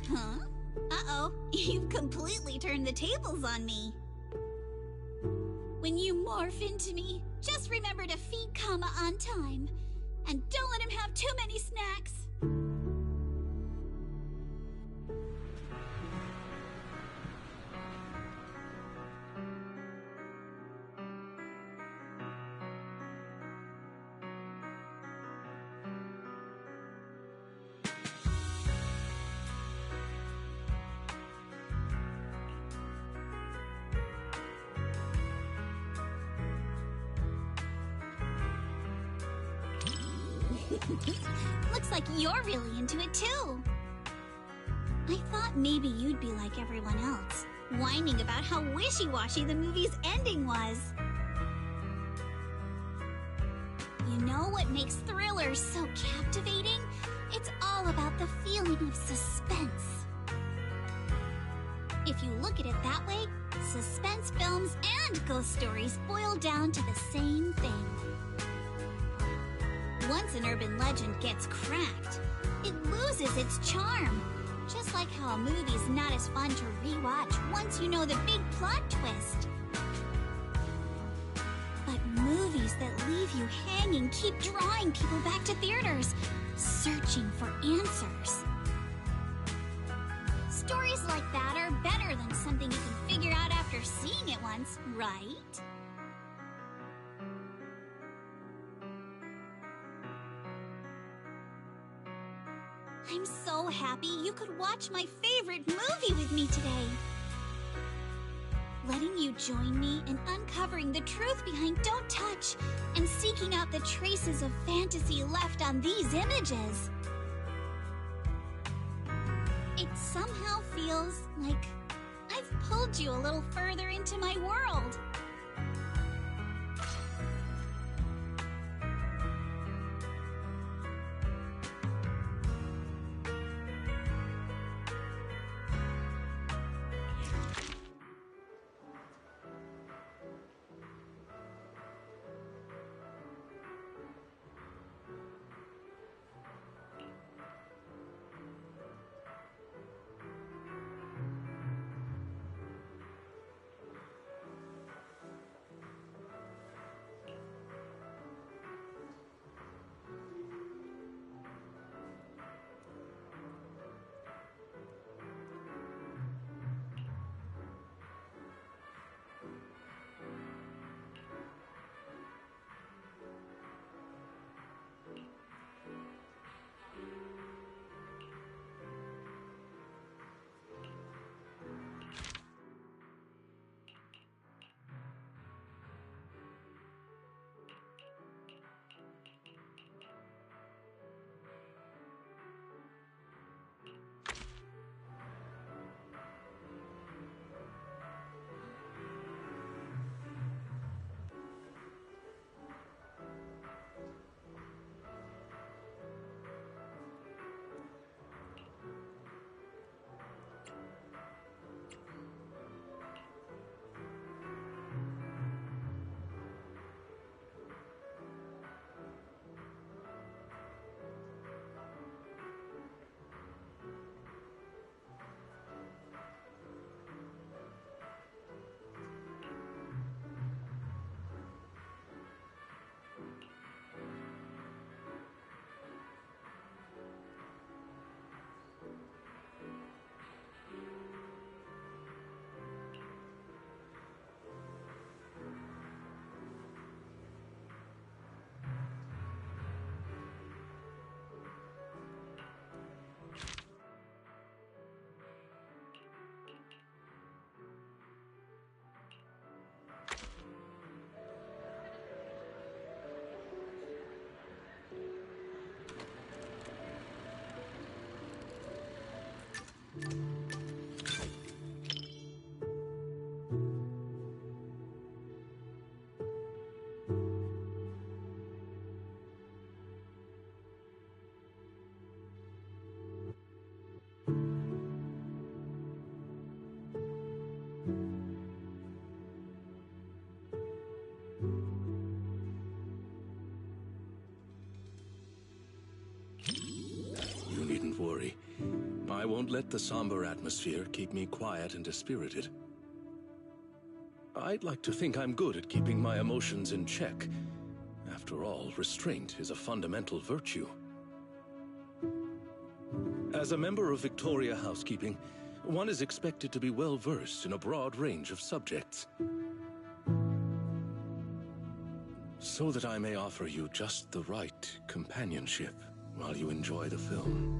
Huh? Uh-oh, you've completely turned the tables on me. When you morph into me, just remember to feed Kama on time. And don't let him have too many snacks. Looks like you're really into it too. I thought maybe you'd be like everyone else, whining about how wishy-washy the movie's ending was. You know what makes thrillers so captivating? It's all about the feeling of suspense. If you look at it that way, suspense films and ghost stories boil down to the same thing. Once an urban legend gets cracked, it loses its charm. Just like how a movie's not as fun to rewatch once you know the big plot twist. But movies that leave you hanging keep drawing people back to theaters, searching for answers. Stories like that are better than something you can figure out after seeing it once, right? I'm so happy you could watch my favorite movie with me today. letting you join me in uncovering the truth behind Don't Touch and seeking out the traces of fantasy left on these images. It somehow feels like I've pulled you a little further into my world. You needn't worry. I won't let the somber atmosphere keep me quiet and dispirited. I'd like to think I'm good at keeping my emotions in check. After all, restraint is a fundamental virtue. As a member of Victoria Housekeeping, one is expected to be well-versed in a broad range of subjects. So that I may offer you just the right companionship while you enjoy the film.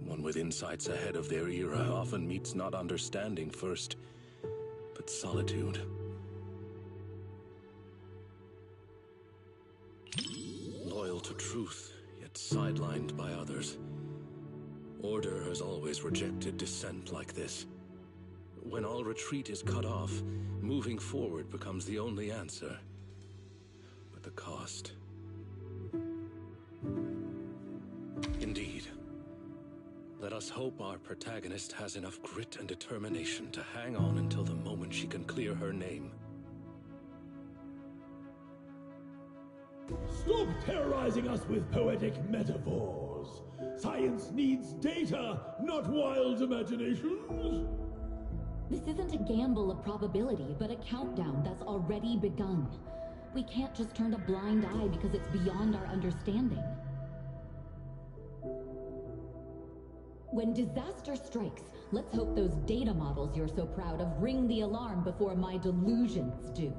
One with insights ahead of their era often meets not understanding first, but solitude. Loyal to truth, yet sidelined by others. Order has always rejected dissent like this. when all retreat is cut off, moving forward becomes the only answer. But the cost... Indeed. Let us hope our protagonist has enough grit and determination to hang on until the moment she can clear her name. Stop terrorizing us with poetic metaphors. Science needs data, not wild imaginations. This isn't a gamble of probability, but a countdown that's already begun. We can't just turn a blind eye because it's beyond our understanding. When disaster strikes, let's hope those data models you're so proud of ring the alarm before my delusions do.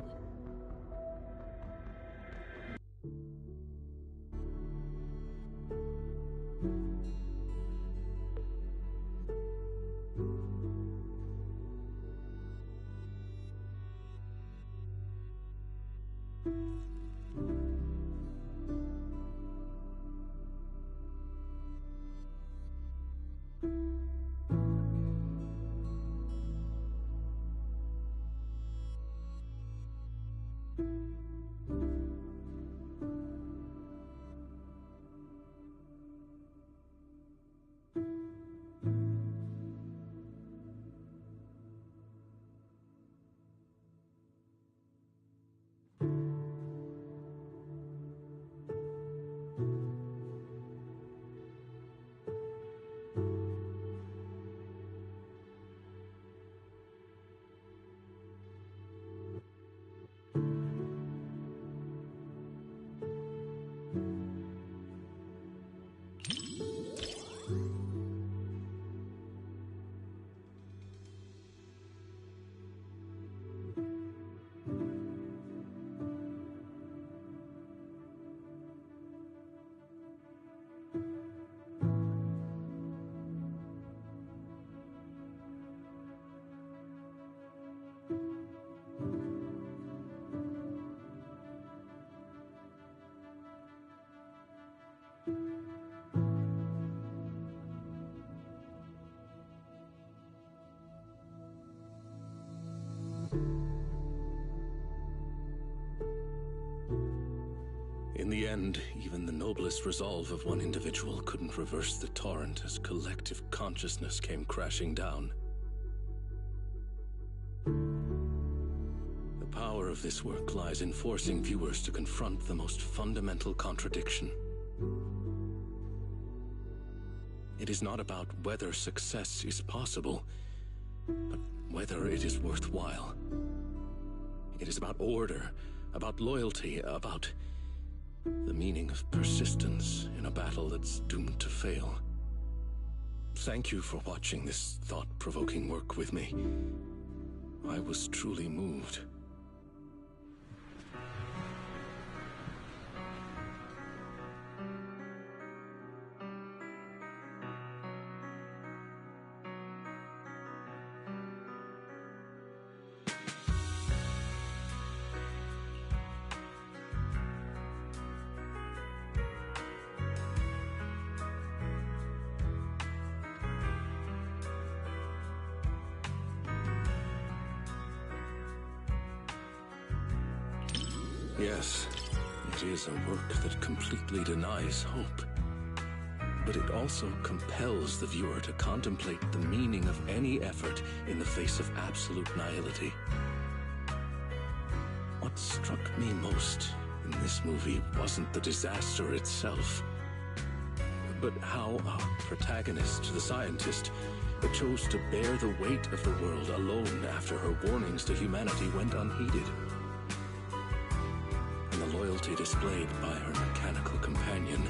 In the end, even the noblest resolve of one individual couldn't reverse the torrent as collective consciousness came crashing down. The power of this work lies in forcing viewers to confront the most fundamental contradiction. It is not about whether success is possible, but whether it is worthwhile. It is about order, about loyalty, about the meaning of persistence in a battle that's doomed to fail. Thank you for watching this thought-provoking work with me. I was truly moved. Yes, it is a work that completely denies hope. But it also compels the viewer to contemplate the meaning of any effort in the face of absolute nihility. What struck me most in this movie wasn't the disaster itself, but how our protagonist, the scientist, chose to bear the weight of the world alone after her warnings to humanity went unheeded. And the loyalty displayed by her mechanical companion.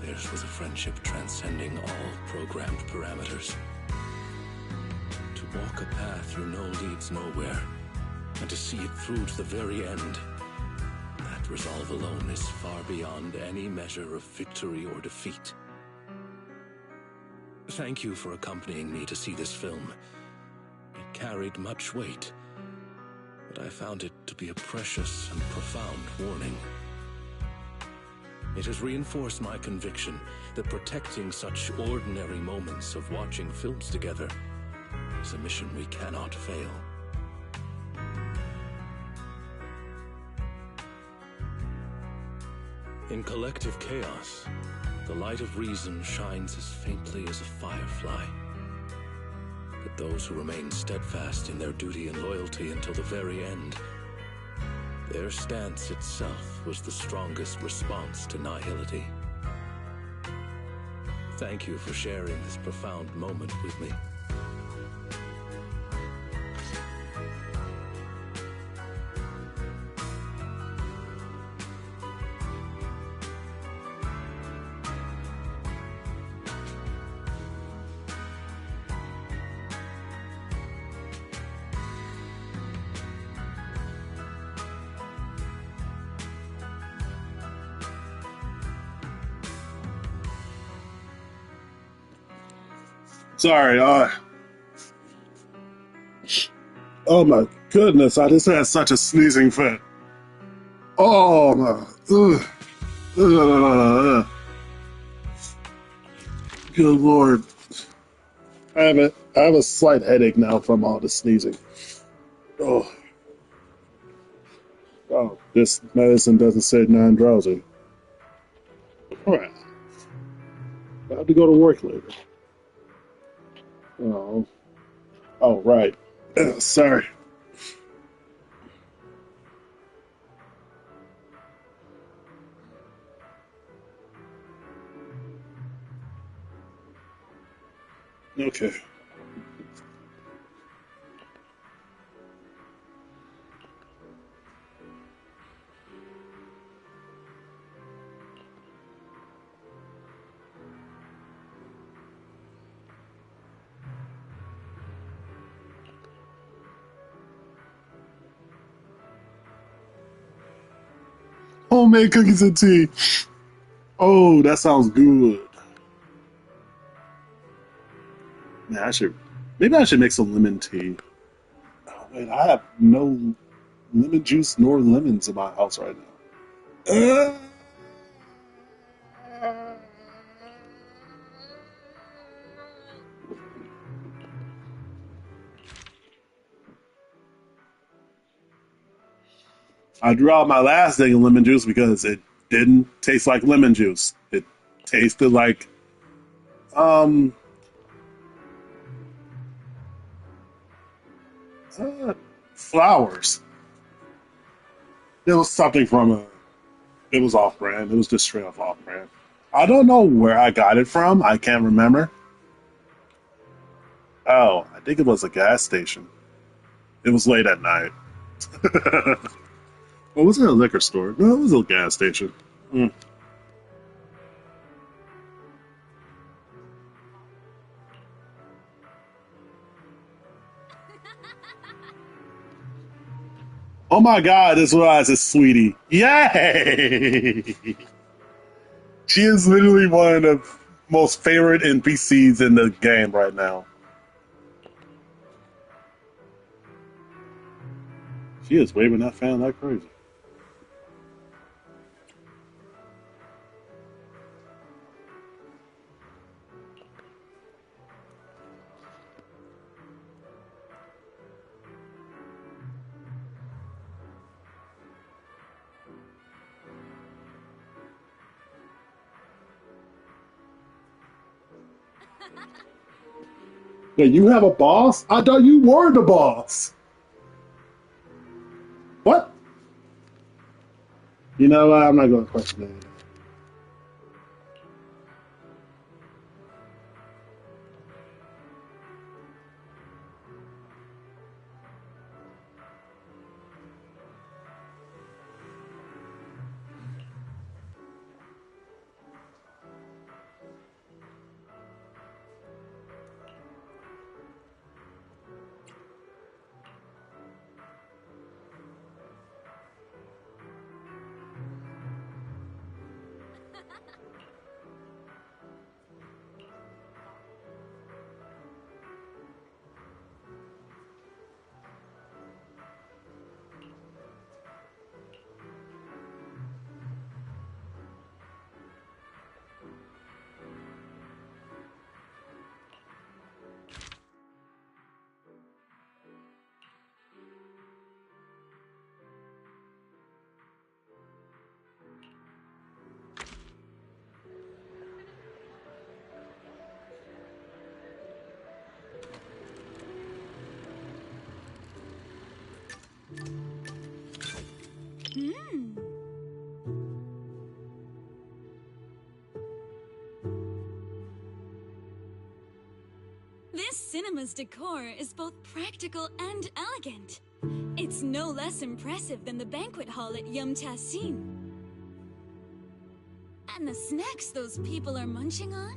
Theirs was a friendship transcending all programmed parameters. To walk a path you know leads nowhere, and to see it through to the very end, that resolve alone is far beyond any measure of victory or defeat. Thank you for accompanying me to see this film. It carried much weight, but I found it to be a precious and profound warning. It has reinforced my conviction that protecting such ordinary moments of watching films together is a mission we cannot fail. In collective chaos, the light of reason shines as faintly as a firefly. But those who remain steadfast in their duty and loyalty until the very end, their stance itself was the strongest response to nihility. Thank you for sharing this profound moment with me. Sorry, oh my goodness, I just had such a sneezing fit. Oh my, good lord. I have a slight headache now from all the sneezing. Oh, this medicine doesn't say non-drowsy. Alright, I have to go to work later. Oh, right. Sorry. Okay. Homemade cookies and tea. Oh, that sounds good. Man, maybe I should make some lemon tea. Oh, wait, I have no lemon juice nor lemons in my house right now. I drew out my last thing of lemon juice because it didn't taste like lemon juice. It tasted like um flowers. It was something from it was off brand. It was just straight up off brand. I don't know where I got it from. I can't remember. Oh, I think it was a gas station. It was late at night. Well, was it a liquor store? No, it was a gas station. Mm. Oh my god, this was a sweetie. Yay! She is literally one of the most favorite NPCs in the game right now. She is waving that fan like crazy. Yeah, you have a boss? I thought you were the boss. What? You know what? I'm not going to question that. This cinema's decor is both practical and elegant. It's no less impressive than the banquet hall at Yum Tassin. And the snacks those people are munching on?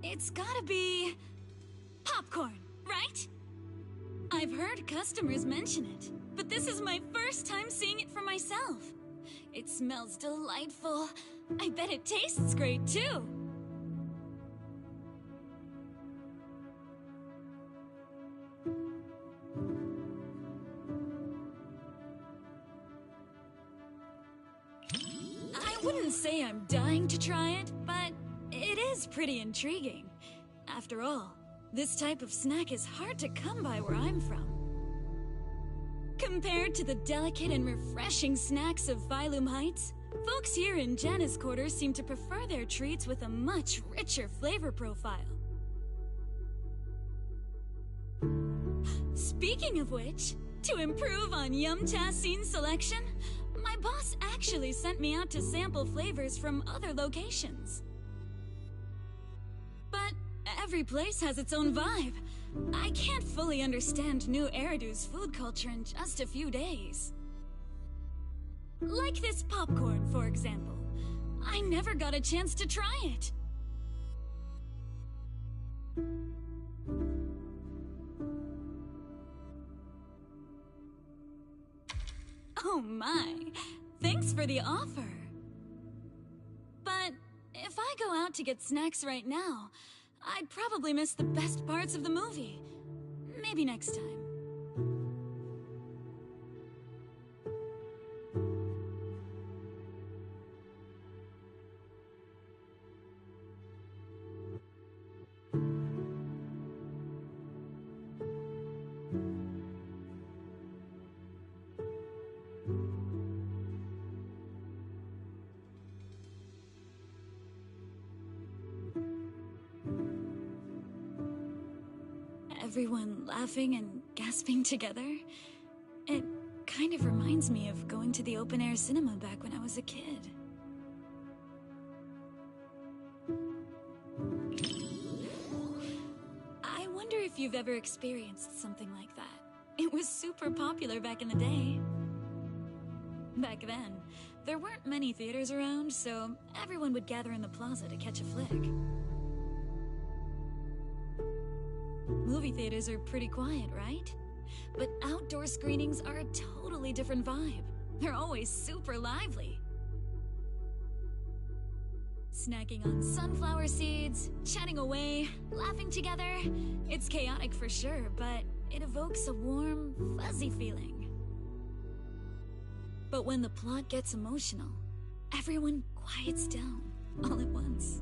It's gotta be... popcorn, right? I've heard customers mention it, but this is my first time seeing it for myself. It smells delightful. I bet it tastes great, too. I wouldn't say I'm dying to try it, but it is pretty intriguing. After all, this type of snack is hard to come by where I'm from. Compared to the delicate and refreshing snacks of Phylum Heights, folks here in Janna's quarters seem to prefer their treats with a much richer flavor profile. Speaking of which, to improve on Yum Tassin's selection, my boss actually sent me out to sample flavors from other locations. But every place has its own vibe. I can't fully understand New Eridu's food culture in just a few days. Like this popcorn, for example. I never got a chance to try it. Oh my, thanks for the offer. But if I go out to get snacks right now, I'd probably miss the best parts of the movie. Maybe next time. Everyone laughing and gasping together. It kind of reminds me of going to the open-air cinema back when I was a kid. I wonder if you've ever experienced something like that. It was super popular back in the day. Back then, there weren't many theaters around, so everyone would gather in the plaza to catch a flick. Movie theaters are pretty quiet, right? But outdoor screenings are a totally different vibe. They're always super lively. Snacking on sunflower seeds, chatting away, laughing together. It's chaotic for sure, but it evokes a warm, fuzzy feeling. But when the plot gets emotional, everyone quiets down all at once.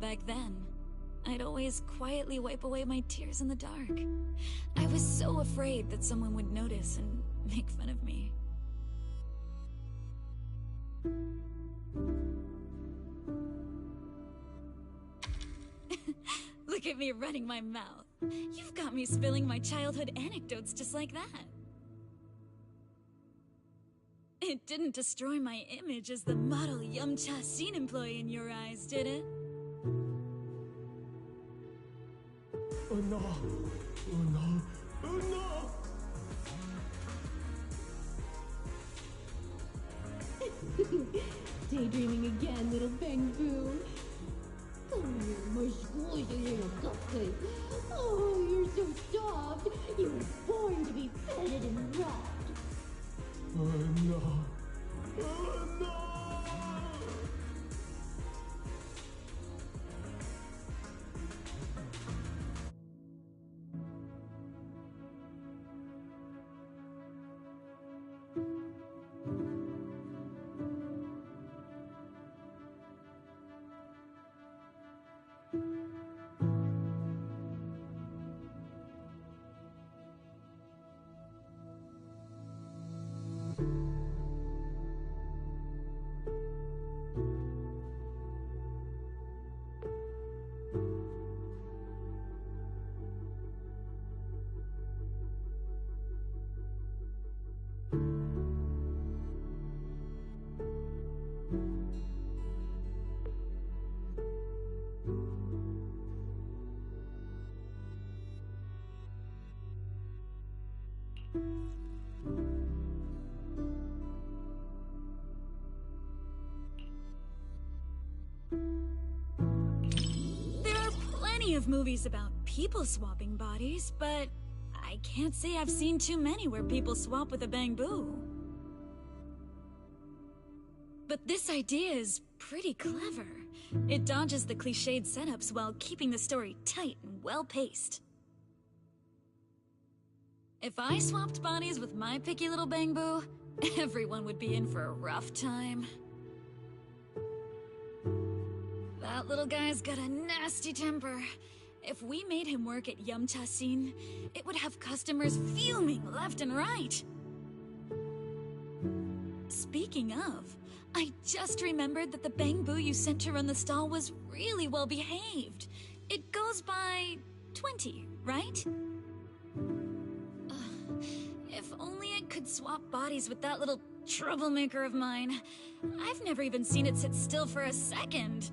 Back then, I'd always quietly wipe away my tears in the dark. I was so afraid that someone would notice and make fun of me. Look at me running my mouth. You've got me spilling my childhood anecdotes just like that. It didn't destroy my image as the model Yum Tassin employee in your eyes, did it? Oh no! Oh no! Oh no! Daydreaming again, little Bang-Boo. Come here, my squishy little cupcake. Oh, you're so soft. You were born to be petted and rubbed. Oh no! Oh no! plenty of movies about people swapping bodies, but I can't say I've seen too many where people swap with a bamboo. But this idea is pretty clever. It dodges the cliched setups while keeping the story tight and well-paced. If I swapped bodies with my picky little bamboo, everyone would be in for a rough time. That little guy's got a nasty temper. If we made him work at Yumcha Scene, it would have customers fuming left and right. Speaking of, I just remembered that the bamboo you sent to run the stall was really well behaved. It goes by 20, right? If only I could swap bodies with that little troublemaker of mine. I've never even seen it sit still for a second.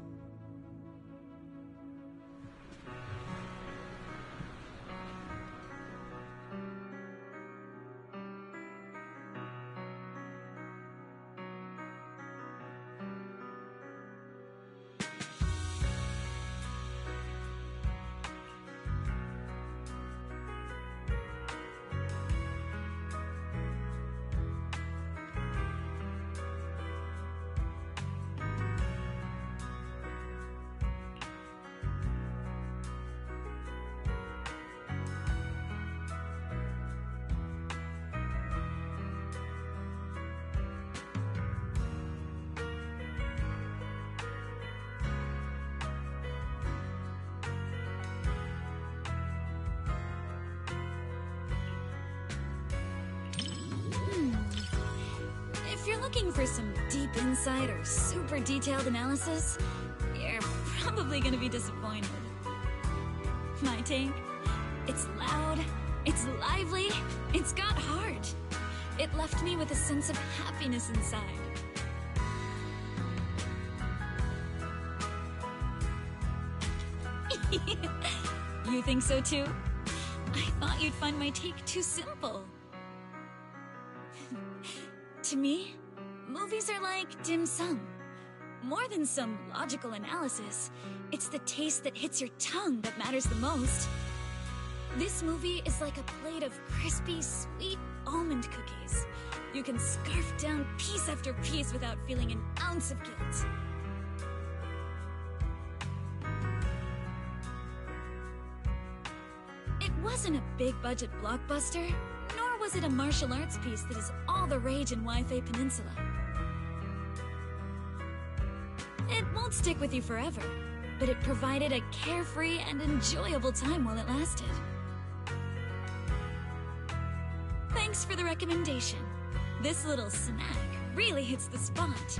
If you're looking for some deep insight or super detailed analysis, you're probably gonna be disappointed. My take? It's loud, it's lively, it's got heart. It left me with a sense of happiness inside. You think so too? I thought you'd find my take too simple. To me, movies are like dim sum. More than some logical analysis, it's the taste that hits your tongue that matters the most. This movie is like a plate of crispy, sweet almond cookies. You can scarf down piece after piece without feeling an ounce of guilt. It wasn't a big-budget blockbuster, nor was it a martial arts piece that is all the rage in Wi-Fi Peninsula. It won't stick with you forever, but it provided a carefree and enjoyable time while it lasted. Thanks for the recommendation. This little snack really hits the spot.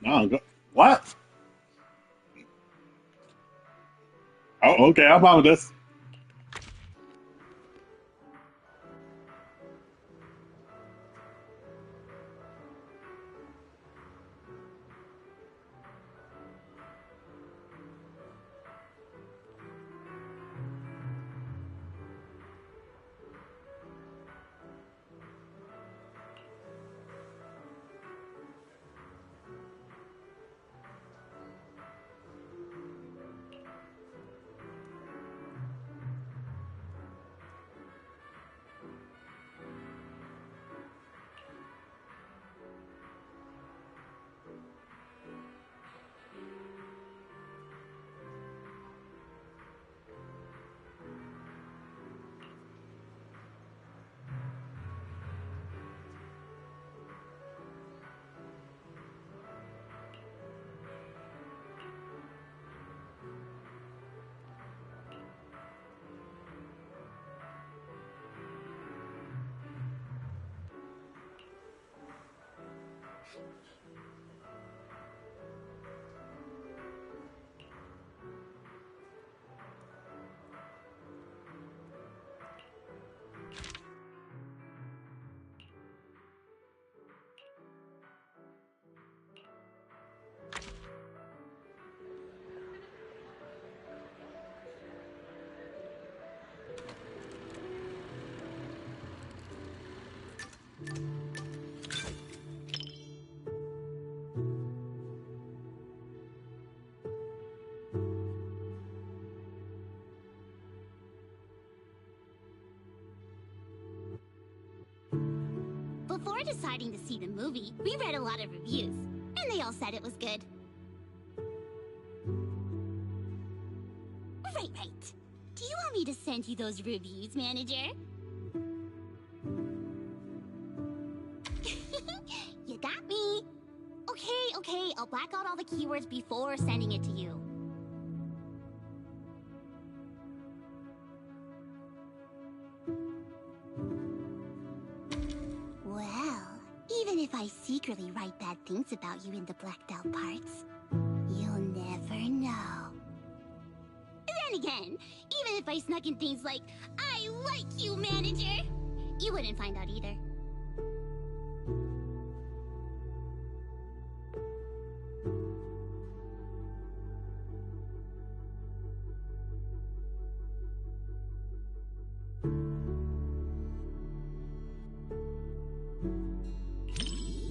No, go, what? Oh, okay, I'm on with this. Before deciding to see the movie, we read a lot of reviews, and they all said it was good. Right. Do you want me to send you those reviews, manager? You got me. Okay, I'll black out all the keywords before sending it to you. Well, even if I secretly write bad things about you in the blacked out parts, you'll never know. Then again, even if I snuck in things like, I like you, manager, you wouldn't find out either.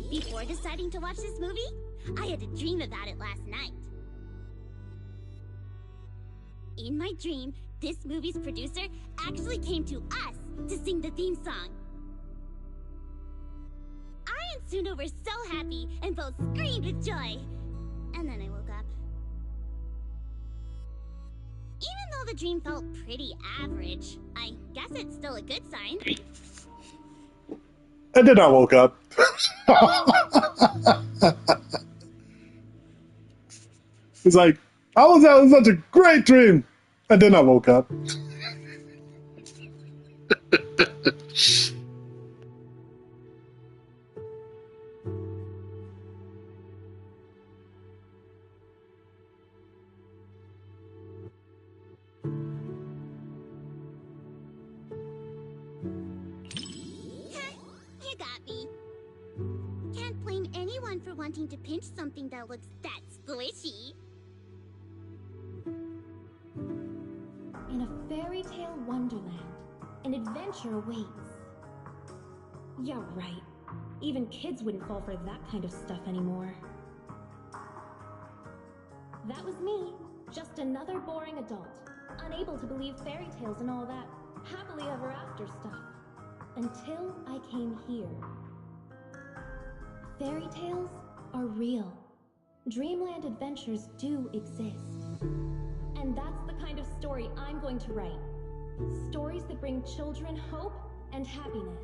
Before deciding to watch this movie, I had a dream about it last night. In my dream, this movie's producer actually came to us to sing the theme song. I and Suno were so happy and both screamed with joy. And then I woke up. Even though the dream felt pretty average, I guess it's still a good sign. And then I woke up. It's like, I was having such a great dream. And then I woke up. You got me. Can't blame anyone for wanting to pinch something that looks that squishy. In a fairy tale wonderland, an adventure awaits. Yeah, right. Even kids wouldn't fall for that kind of stuff anymore. That was me, just another boring adult, unable to believe fairy tales and all that happily ever after stuff. Until I came here. Fairy tales are real. Dreamland adventures do exist. And that's the kind of story I'm going to write. Stories that bring children hope and happiness.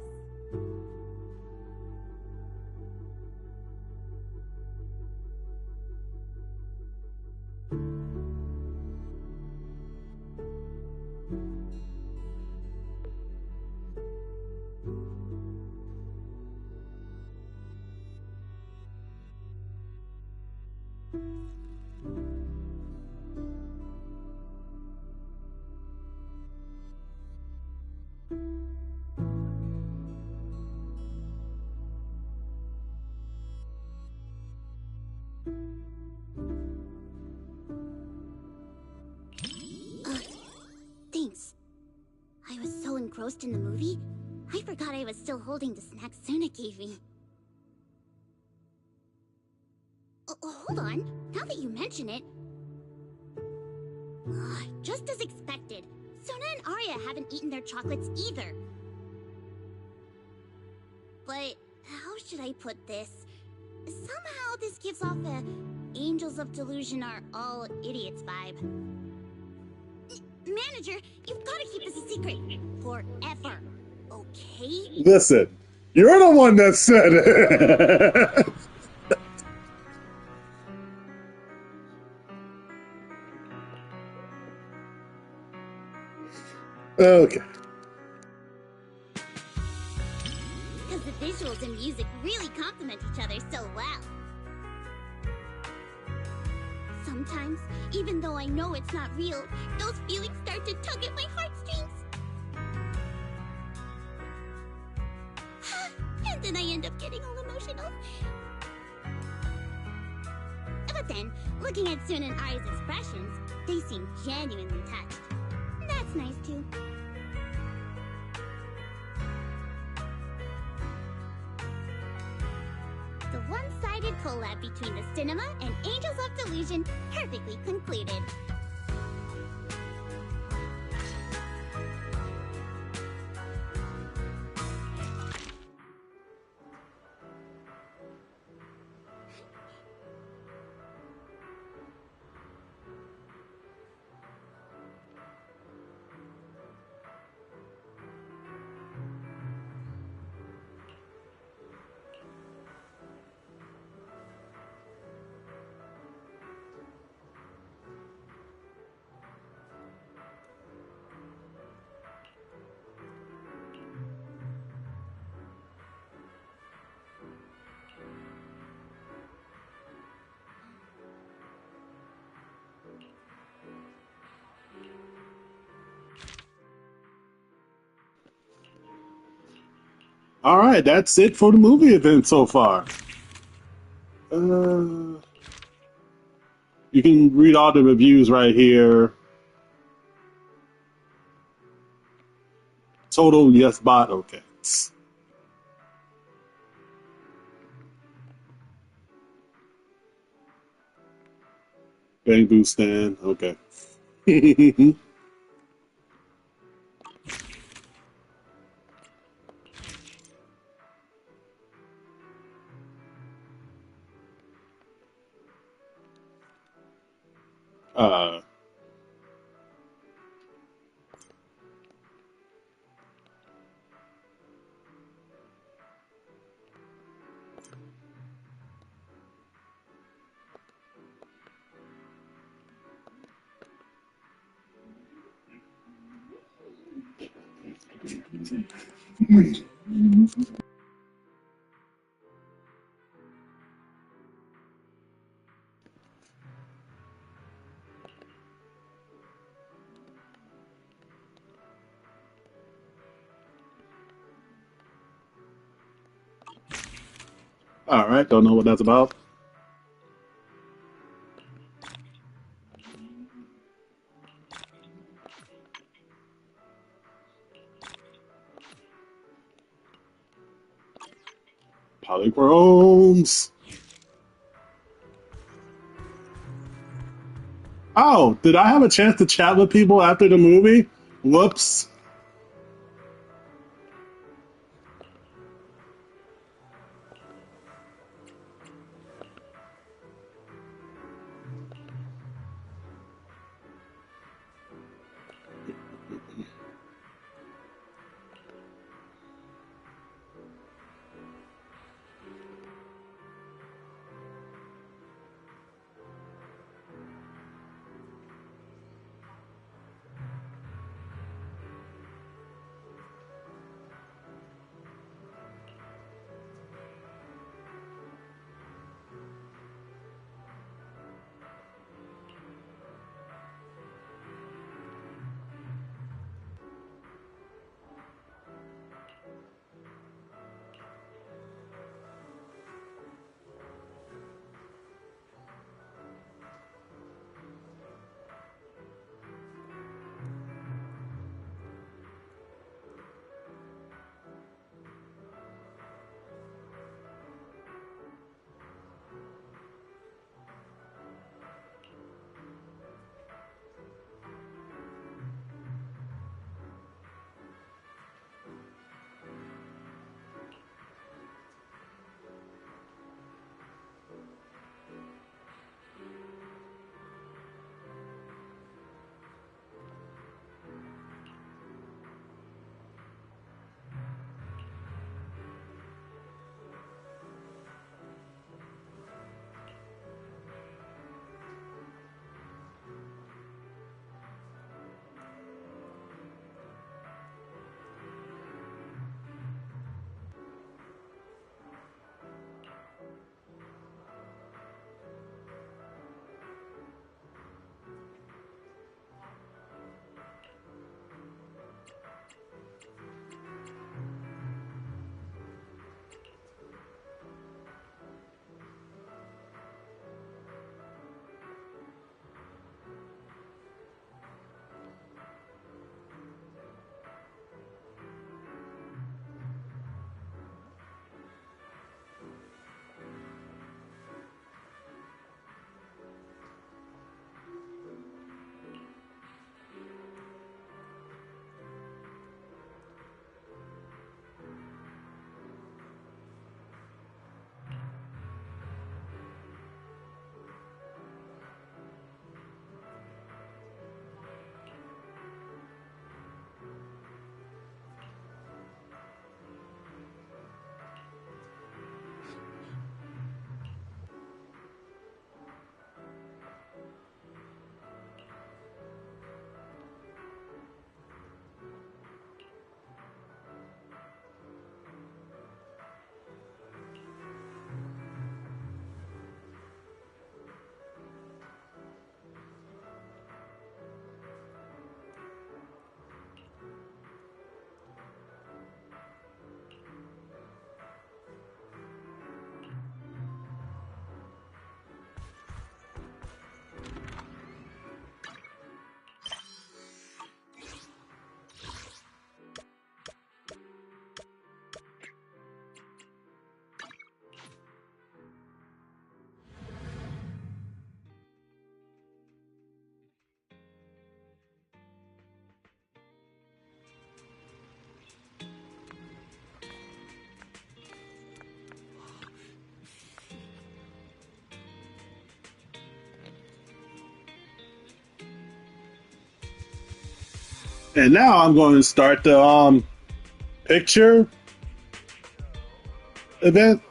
Thanks. I was so engrossed in the movie, I forgot I was still holding the snack Suna gave me. Hold on. Now that you mention it... just as expected, Suna and Arya haven't eaten their chocolates either. But how should I put this? Somehow this gives off a Angels of Delusion are all idiots vibe. Manager, you've got to keep this a secret. Forever. Okay? Listen, you're the one that said it. Okay. Because the visuals and music really complement each other so well. Sometimes, even though I know it's not real, those feelings start to tug at my heartstrings. And then I end up getting all emotional. But then, looking at Sun and Arya's expressions, they seem genuinely touched. That's nice too. one-sided collab between the cinema and Angels of Delusion perfectly concluded. All right, that's it for the movie event so far. You can read all the reviews right here. Total yes bot, okay. Bamboo stand, okay. uh, all right, don't know what that's about. Polychromes. Oh, did I have a chance to chat with people after the movie? Whoops. And now I'm going to start the picture event.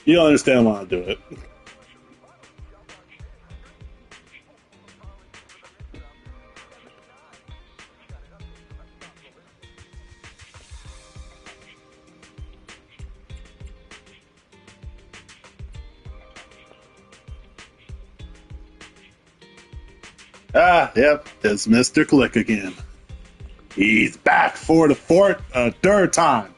You don't understand why I do it. Ah, yep, it's Mr. Click again. He's back for the third time.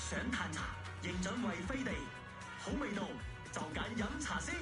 想嘆茶，認準為飛地，好味道就揀飲茶先。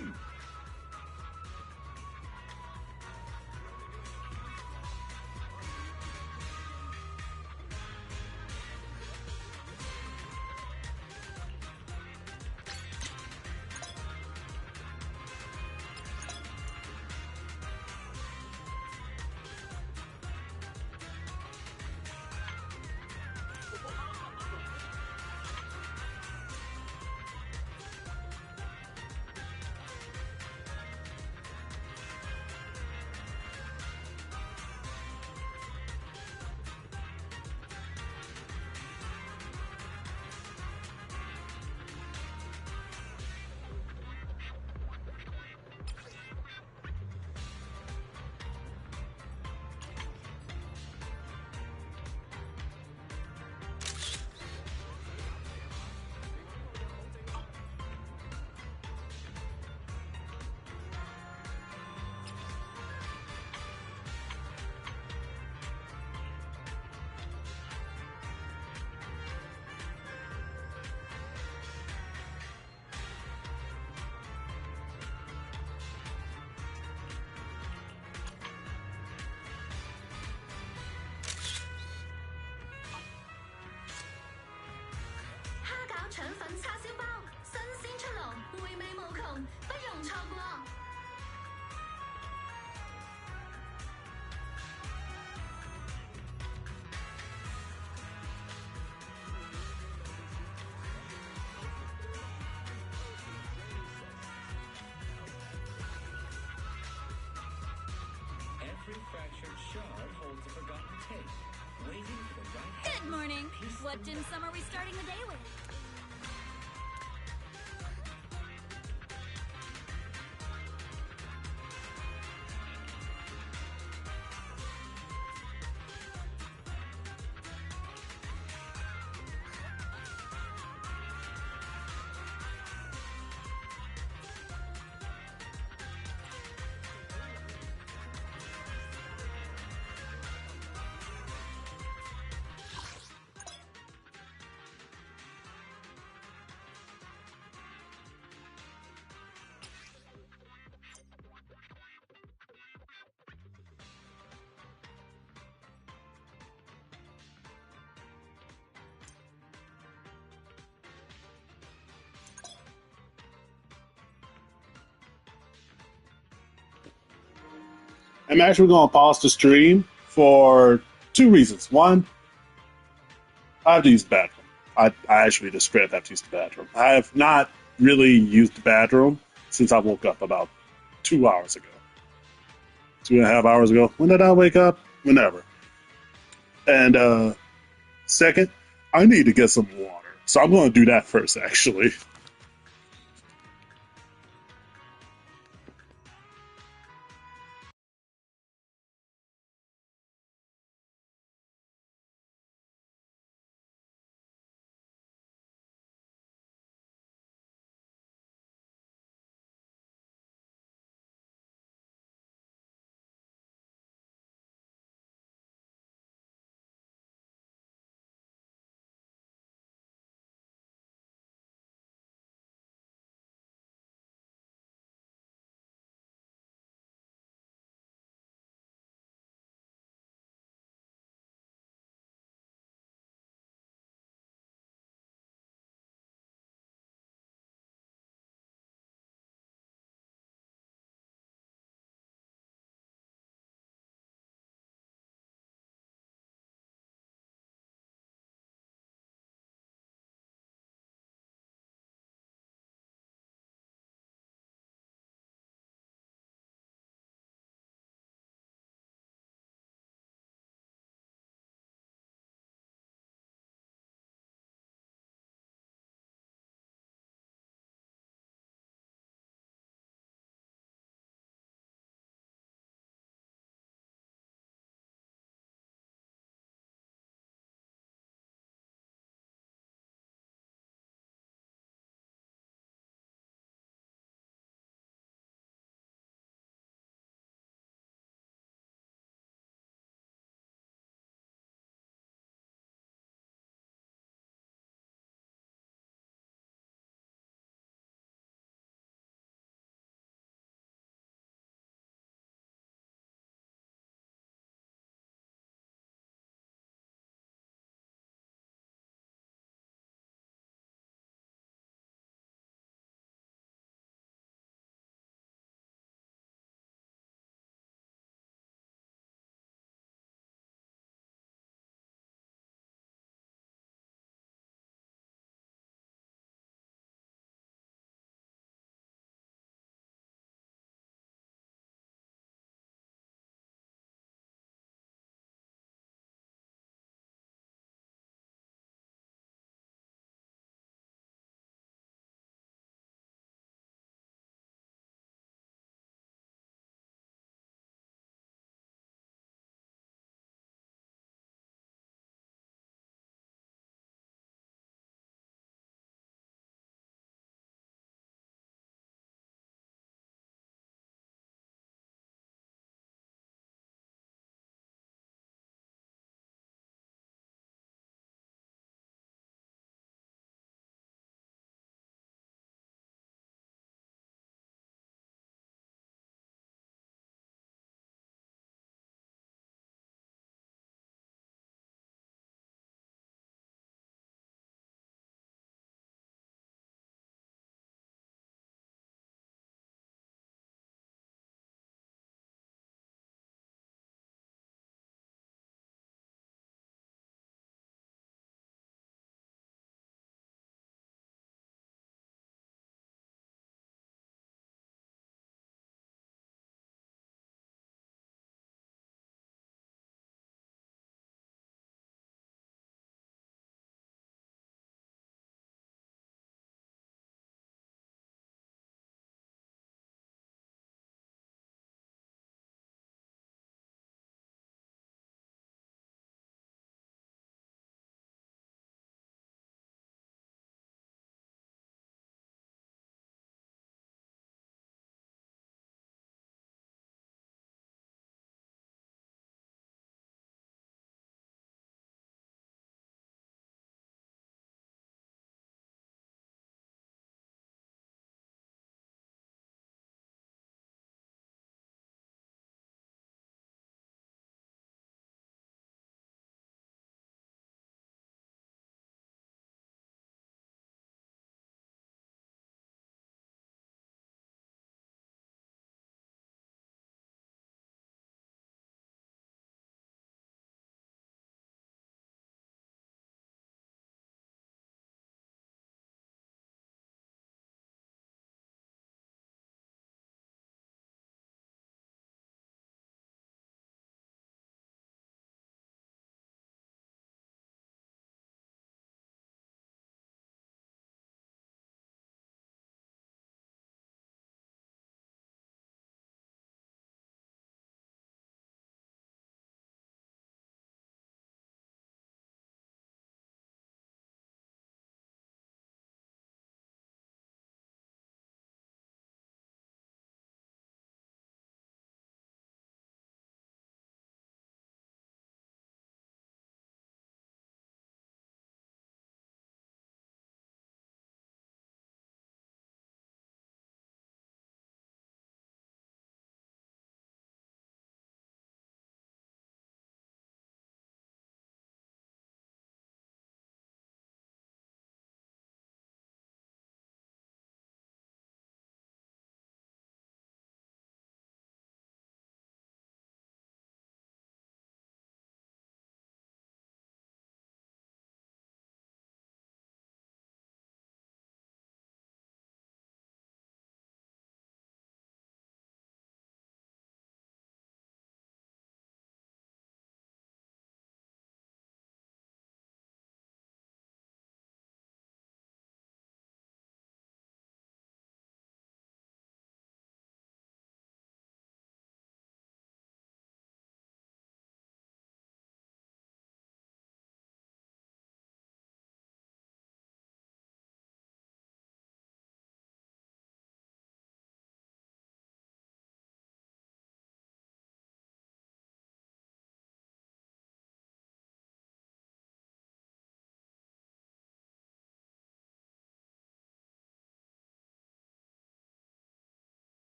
Every fractured shard holds a forgotten tape, waiting for the right hand. Good morning. What dim sum are we starting the day with? I'm actually going to pause the stream for two reasons. One, I have to use the bathroom. I actually just straight up have to use the bathroom. I have not really used the bathroom since I woke up about 2 hours ago. 2.5 hours ago. When did I wake up? Whenever. And second, I need to get some water. So I'm going to do that first, actually.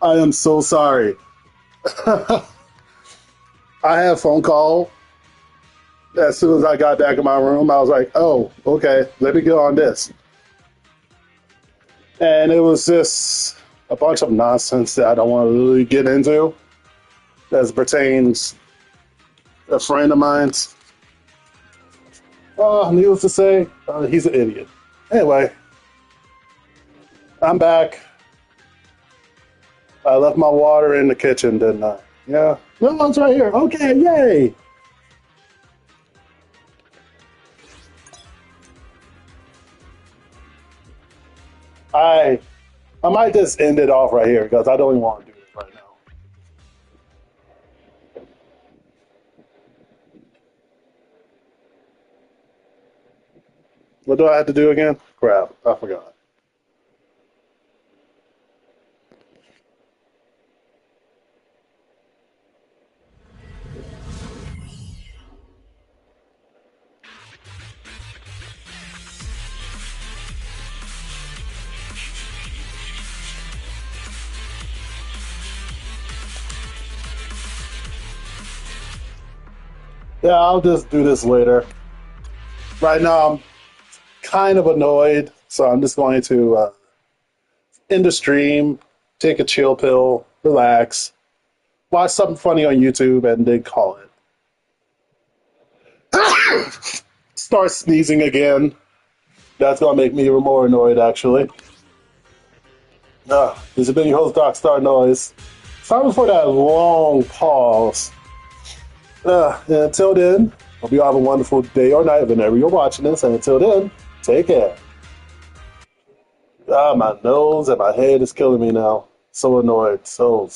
I am so sorry. I had a phone call. As soon as I got back in my room, I was like, oh, okay, let me get on this. And it was just a bunch of nonsense that I don't want to really get into as pertains a friend of mine's. Needless to say, he's an idiot. Anyway, I'm back. I left my water in the kitchen, didn't I? Yeah. No, it's right here. Okay, yay! I might just end it off right here because I don't even want to do it right now. What do I have to do again? Crap, I forgot. Yeah, I'll just do this later. Right now, I'm kind of annoyed, so I'm just going to end the stream, take a chill pill, relax, watch something funny on YouTube, and then call it. Start sneezing again. That's going to make me even more annoyed, actually. This has been your host, Doc Star Noise. Sorry for that long pause. And until then, hope you have a wonderful day or night whenever you're watching this. And until then, take care. My nose and my head is killing me now. So annoyed. So annoyed.